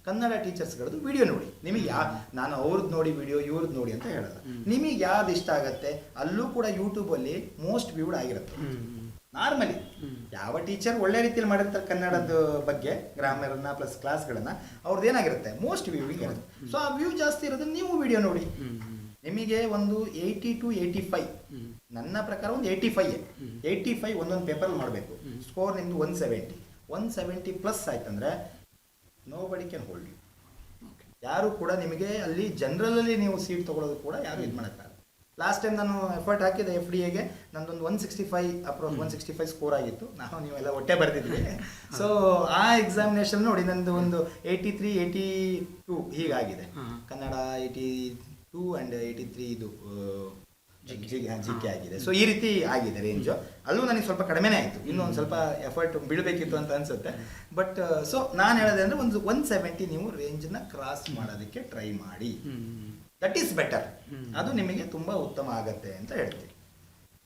ಕನ್ನಡ ಟೀಚರ್ಸ್ಗಳದ್ದು ವಿಡಿಯೋ ನೋಡಿ. ನಿಮಗೆ ನಾನು ಅವ್ರದ್ದು ನೋಡಿ ವಿಡಿಯೋ, ಇವ್ರದ್ದು ನೋಡಿ ಅಂತ ಹೇಳಲ್ಲ. ನಿಮಗೆ ಯಾವ್ದು ಇಷ್ಟ ಆಗುತ್ತೆ, ಅಲ್ಲೂ ಕೂಡ ಯೂಟ್ಯೂಬಲ್ಲಿ ಮೋಸ್ಟ್ ವ್ಯೂಡ್ ಆಗಿರುತ್ತೆ. ನಾರ್ಮಲಿ ಯಾವ ಟೀಚರ್ ಒಳ್ಳೆ ರೀತಿಯಲ್ಲಿ ಮಾಡಿರ್ತಾರೆ ಕನ್ನಡದ ಬಗ್ಗೆ, ಗ್ರಾಮರ್ನ ಪ್ಲಸ್ ಕ್ಲಾಸ್ಗಳನ್ನ, ಅವ್ರದ್ದು ಏನಾಗಿರುತ್ತೆ ಮೋಸ್ಟ್ ವ್ಯೂವಿಂಗ್ ಇರುತ್ತೆ. ಸೊ ಆ ವ್ಯೂ ಜಾಸ್ತಿ ಇರೋದನ್ನ ನೀವು ವಿಡಿಯೋ ನೋಡಿ. ನಿಮಗೆ ಒಂದು 80 to 85, ನನ್ನ ಪ್ರಕಾರ ಒಂದು 85 ಒಂದೊಂದು ಪೇಪರ್ ಮಾಡಬೇಕು. ಸ್ಕೋರ್ ನಿಮ್ಮದು 170 ಪ್ಲಸ್ ಆಯ್ತಂದ್ರೆ ನೋ ಬಡಿ ಕ್ಯಾನ್ ಹೋಲ್ಡ್ ಯು. ಯಾರು ಕೂಡ ನಿಮಗೆ ಅಲ್ಲಿ ಜನರಲಲ್ಲಿ ನೀವು ಸೀಟ್ ತೊಗೊಳೋದು ಕೂಡ ಯಾರು ಇದು ಮಾಡೋಕ್ಕಾಗಲ್ಲ. ಲಾಸ್ಟ್ ಟೈಮ್ ನಾನು ಎಫರ್ಟ್ ಹಾಕಿದೆ FDAಗೆ, ನಂದೊಂದು 165 ಸ್ಕೋರ್ ಆಗಿತ್ತು. ನೀವೆಲ್ಲ ಹೊಟ್ಟೆ ಬರ್ತಿದ್ವಿ. ಸೊ ಆ ಎಕ್ಸಾಮಿನೇಷನ್ ನೋಡಿ ನಂದು ಒಂದು 83, 82 ಹೀಗಾಗಿದೆ. ಕನ್ನಡ 82 ಆ್ಯಂಡ್ 83 ಇದು GK ಆಗಿದೆ. ಸೊ ಈ ರೀತಿ ಆಗಿದೆ ರೇಂಜು. ಅಲ್ಲೂ ನನಗೆ ಸ್ವಲ್ಪ ಕಡಿಮೆನೇ ಆಯಿತು, ಇನ್ನೂ ಒಂದು ಸ್ವಲ್ಪ ಎಫರ್ಟ್ ಬೀಳಬೇಕಿತ್ತು ಅಂತ ಅನಿಸುತ್ತೆ. ಬಟ್ ಸೊ ನಾನು ಹೇಳೋದೇ ಅಂದರೆ ಒಂದು 170 ನೀವು ರೇಂಜನ್ನ ಕ್ರಾಸ್ ಮಾಡೋದಕ್ಕೆ ಟ್ರೈ ಮಾಡಿ. That is better. ಅದು ನಿಮಗೆ ತುಂಬ ಉತ್ತಮ ಆಗತ್ತೆ ಅಂತ ಹೇಳ್ತೀನಿ.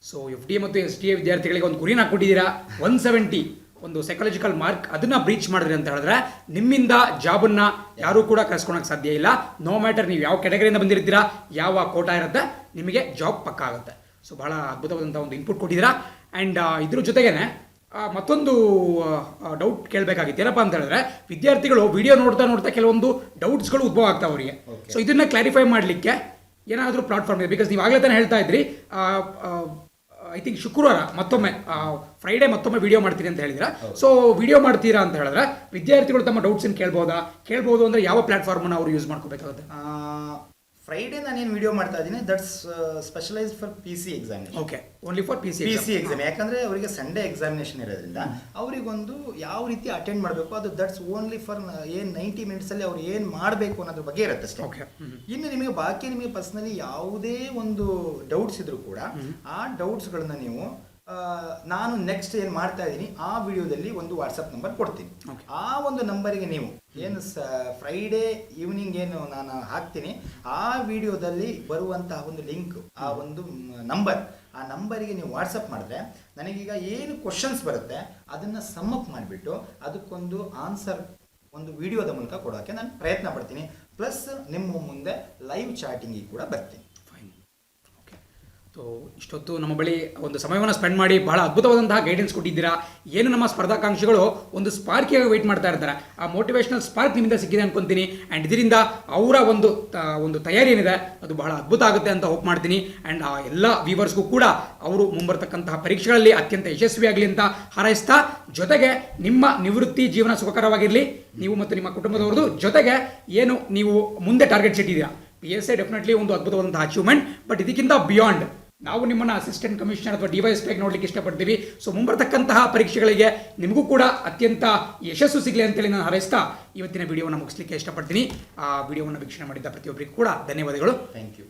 ಸೊ FDA ಮತ್ತು SDA ವಿದ್ಯಾರ್ಥಿಗಳಿಗೆ ಒಂದು ಗುರಿನ ಕೊಟ್ಟಿದ್ದೀರಾ, 170 ಒಂದು ಸೈಕಾಲಜಿಕಲ್ ಮಾರ್ಕ್, ಅದನ್ನ ಬ್ರೀಚ್ ಮಾಡಿದ್ರಿ ಅಂತ ಹೇಳಿದ್ರೆ ನಿಮ್ಮಿಂದ ಜಾಬನ್ನು ಯಾರೂ ಕೂಡ ಕರೆಸ್ಕೊಳಕ್ಕೆ ಸಾಧ್ಯ ಇಲ್ಲ. ನೋ ಮ್ಯಾಟರ್ ನೀವು ಯಾವ ಕೆಟಗರಿಯಿಂದ ಬಂದಿರ್ತೀರಾ, ಯಾವ ಕೋಟಾ ಇರುತ್ತೆ, ನಿಮಗೆ ಜಾಬ್ ಪಕ್ಕ ಆಗುತ್ತೆ. ಸೊ ಬಹಳ ಅದ್ಭುತವಾದಂಥ ಒಂದು ಇನ್ಪುಟ್ ಕೊಟ್ಟಿದ್ದೀರಾ. ಆ್ಯಂಡ್ ಇದ್ರ ಜೊತೆಗೇನೆ ಮತ್ತೊಂದು ಡೌಟ್ ಕೇಳಬೇಕಾಗಿತ್ತು. ಏನಪ್ಪ ಅಂತ ಹೇಳಿದ್ರೆ, ವಿದ್ಯಾರ್ಥಿಗಳು ವಿಡಿಯೋ ನೋಡ್ತಾ ಕೆಲವೊಂದು ಡೌಟ್ಸ್ಗಳು ಉದ್ಭವ ಆಗ್ತಾವೆ ಅವರಿಗೆ. ಸೊ ಇದನ್ನ ಕ್ಲಾರಿಫೈ ಮಾಡಲಿಕ್ಕೆ ಏನಾದರೂ ಪ್ಲಾಟ್ಫಾರ್ಮ್ ಇದೆ? ಬಿಕಾಸ್ ನೀವು ಆಗಲೇ ತಾನೇ ಹೇಳ್ತಾ ಇದ್ರಿ, ಐ ಥಿಂಕ್ ಶುಕ್ರವಾರ ಮತ್ತೊಮ್ಮೆ, ಫ್ರೈಡೇ ಮತ್ತೊಮ್ಮೆ ವಿಡಿಯೋ ಮಾಡ್ತೀರಿ ಅಂತ ಹೇಳಿದ್ರೆ. ಸೊ ವಿಡಿಯೋ ಮಾಡ್ತೀರಾ ಅಂತ ಹೇಳಿದ್ರೆ ವಿದ್ಯಾರ್ಥಿಗಳು ತಮ್ಮ ಡೌಟ್ಸನ್ನು ಕೇಳ್ಬೋದು ಅಂದರೆ ಯಾವ ಪ್ಲಾಟ್ಫಾರ್ಮನ್ನು ಅವರು ಯೂಸ್ ಮಾಡ್ಕೋಬೇಕಾಗುತ್ತೆ? ಫ್ರೈಡೇ ನಾನೇನು ವಿಡಿಯೋ ಮಾಡ್ತಾ ಇದ್ದೀನಿ, that's specialised for PC examination. Okay, only for PC exam. ಯಾಕಂದರೆ ಅವರಿಗೆ ಸಂಡೇ ಎಕ್ಸಾಮಿನೇಷನ್ ಇರೋದ್ರಿಂದ ಅವರಿಗೊಂದು ಯಾವ ರೀತಿ ಅಟೆಂಡ್ ಮಾಡಬೇಕು, ಅದು ದಟ್ಸ್ ಓನ್ಲಿ ಫಾರ್ ಏನು 90 ಮಿನಿಟ್ಸಲ್ಲಿ ಅವ್ರು ಏನು ಮಾಡಬೇಕು ಅನ್ನೋದ್ರ ಬಗ್ಗೆ ಇರುತ್ತೆ ಅಷ್ಟೇ. ಓಕೆ. ಇನ್ನು ನಿಮಗೆ ಬಾಕಿ ನಿಮಗೆ ಪರ್ಸ್ನಲಿ ಯಾವುದೇ ಒಂದು ಡೌಟ್ಸ್ ಇದ್ರೂ ಕೂಡ ಆ ಡೌಟ್ಸ್ಗಳನ್ನ ನೀವು ನಾನು ನೆಕ್ಸ್ಟ್ ಏನು ಮಾಡ್ತಾ ಇದ್ದೀನಿ ಆ ವಿಡಿಯೋದಲ್ಲಿ ಒಂದು ವಾಟ್ಸಪ್ ನಂಬರ್ ಕೊಡ್ತೀನಿ. ಆ ಒಂದು ನಂಬರಿಗೆ ನೀವು ಏನು ಫ್ರೈಡೇ ಈವ್ನಿಂಗ್ ಏನು ನಾನು ಹಾಕ್ತೀನಿ, ಆ ವಿಡಿಯೋದಲ್ಲಿ ಬರುವಂತಹ ಒಂದು ಲಿಂಕ್, ಆ ಒಂದು ಆ ನಂಬರಿಗೆ ನೀವು ವಾಟ್ಸಪ್ ಮಾಡಿದ್ರೆ ನನಗೀಗ ಏನು ಕ್ವಶನ್ಸ್ ಬರುತ್ತೆ ಅದನ್ನು ಸಮ್ಮಪ್ ಮಾಡಿಬಿಟ್ಟು ಅದಕ್ಕೊಂದು ಆನ್ಸರ್ ಒಂದು ವಿಡಿಯೋದ ಮೂಲಕ ಕೊಡೋಕ್ಕೆ ನಾನು ಪ್ರಯತ್ನ ಪಡ್ತೀನಿ. ಪ್ಲಸ್ ನಿಮ್ಮ ಮುಂದೆ ಲೈವ್ ಚಾಟಿಂಗಿಗೆ ಕೂಡ ಬರ್ತೀನಿ. ಸೊ ಇಷ್ಟೊತ್ತು ನಮ್ಮ ಬಳಿ ಒಂದು ಸಮಯವನ್ನು ಸ್ಪೆಂಡ್ ಮಾಡಿ ಬಹಳ ಅದ್ಭುತವಾದಂತಹ ಗೈಡೆನ್ಸ್ ಕೊಟ್ಟಿದ್ದೀರಾ. ಏನು ನಮ್ಮ ಸ್ಪರ್ಧಾಕಾಂಕ್ಷಿಗಳು ಒಂದು ಸ್ಪಾರ್ಕಿಯಾಗಿ ವೆಯ್ಟ್ ಮಾಡ್ತಾ ಇರ್ತಾರೆ, ಆ ಮೋಟಿವೇಶನಲ್ ಸ್ಪಾರ್ಕ್ ನಿಮ್ಮಿಂದ ಸಿಕ್ಕಿದೆ ಅನ್ಕೊಂತೀನಿ. ಆ್ಯಂಡ್ ಇದರಿಂದ ಅವರ ಒಂದು ತಯಾರಿ ಏನಿದೆ ಅದು ಬಹಳ ಅದ್ಭುತ ಆಗುತ್ತೆ ಅಂತ ಹೋಪ್ ಮಾಡ್ತೀನಿ. ಆ್ಯಂಡ್ ಆ ಎಲ್ಲ ವ್ಯೂವರ್ಸ್ಗೂ ಕೂಡ ಅವರು ಮುಂಬರ್ತಕ್ಕಂತಹ ಪರೀಕ್ಷೆಗಳಲ್ಲಿ ಅತ್ಯಂತ ಯಶಸ್ವಿಯಾಗಲಿ ಅಂತ ಹಾರೈಸ್ತಾ, ಜೊತೆಗೆ ನಿಮ್ಮ ನಿವೃತ್ತಿ ಜೀವನ ಸುಖಕರವಾಗಿರಲಿ, ನೀವು ಮತ್ತು ನಿಮ್ಮ ಕುಟುಂಬದವ್ರದ್ದು. ಜೊತೆಗೆ ಏನು ನೀವು ಮುಂದೆ ಟಾರ್ಗೆಟ್ಸ್ ಇಟ್ಟಿದ್ದೀರಾ, PSI ಡೆಫಿನೆಟ್ಲಿ ಒಂದು ಅದ್ಭುತವಾದಂತಹ ಅಚೀವ್ಮೆಂಟ್. ಬಟ್ ಇದಕ್ಕಿಂತ ಬಿಯಾಂಡ್ ನಾವು ನಿಮ್ಮನ್ನು ಅಸಿಸ್ಟೆಂಟ್ ಕಮಿಷನರ್ ಅಥವಾ DYSP ನೋಡಲಿಕ್ಕೆ ಇಷ್ಟಪಡ್ತೀವಿ. ಸೊ ಮುಂಬರ್ತಕ್ಕಂತಹ ಪರೀಕ್ಷೆಗಳಿಗೆ ನಿಮಗೂ ಕೂಡ ಅತ್ಯಂತ ಯಶಸ್ಸು ಸಿಗಲಿ ಅಂತೇಳಿ ನಾನು ಹಾರೈಸ್ತಾ ಇವತ್ತಿನ ವಿಡಿಯೋವನ್ನು ಮುಗಿಸ್ಲಿಕ್ಕೆ ಇಷ್ಟಪಡ್ತೀನಿ. ಆ ವಿಡಿಯೋವನ್ನು ವೀಕ್ಷಣೆ ಮಾಡಿದ್ದ ಪ್ರತಿಯೊಬ್ಬರಿಗೂ ಕೂಡ ಧನ್ಯವಾದಗಳು. Thank you.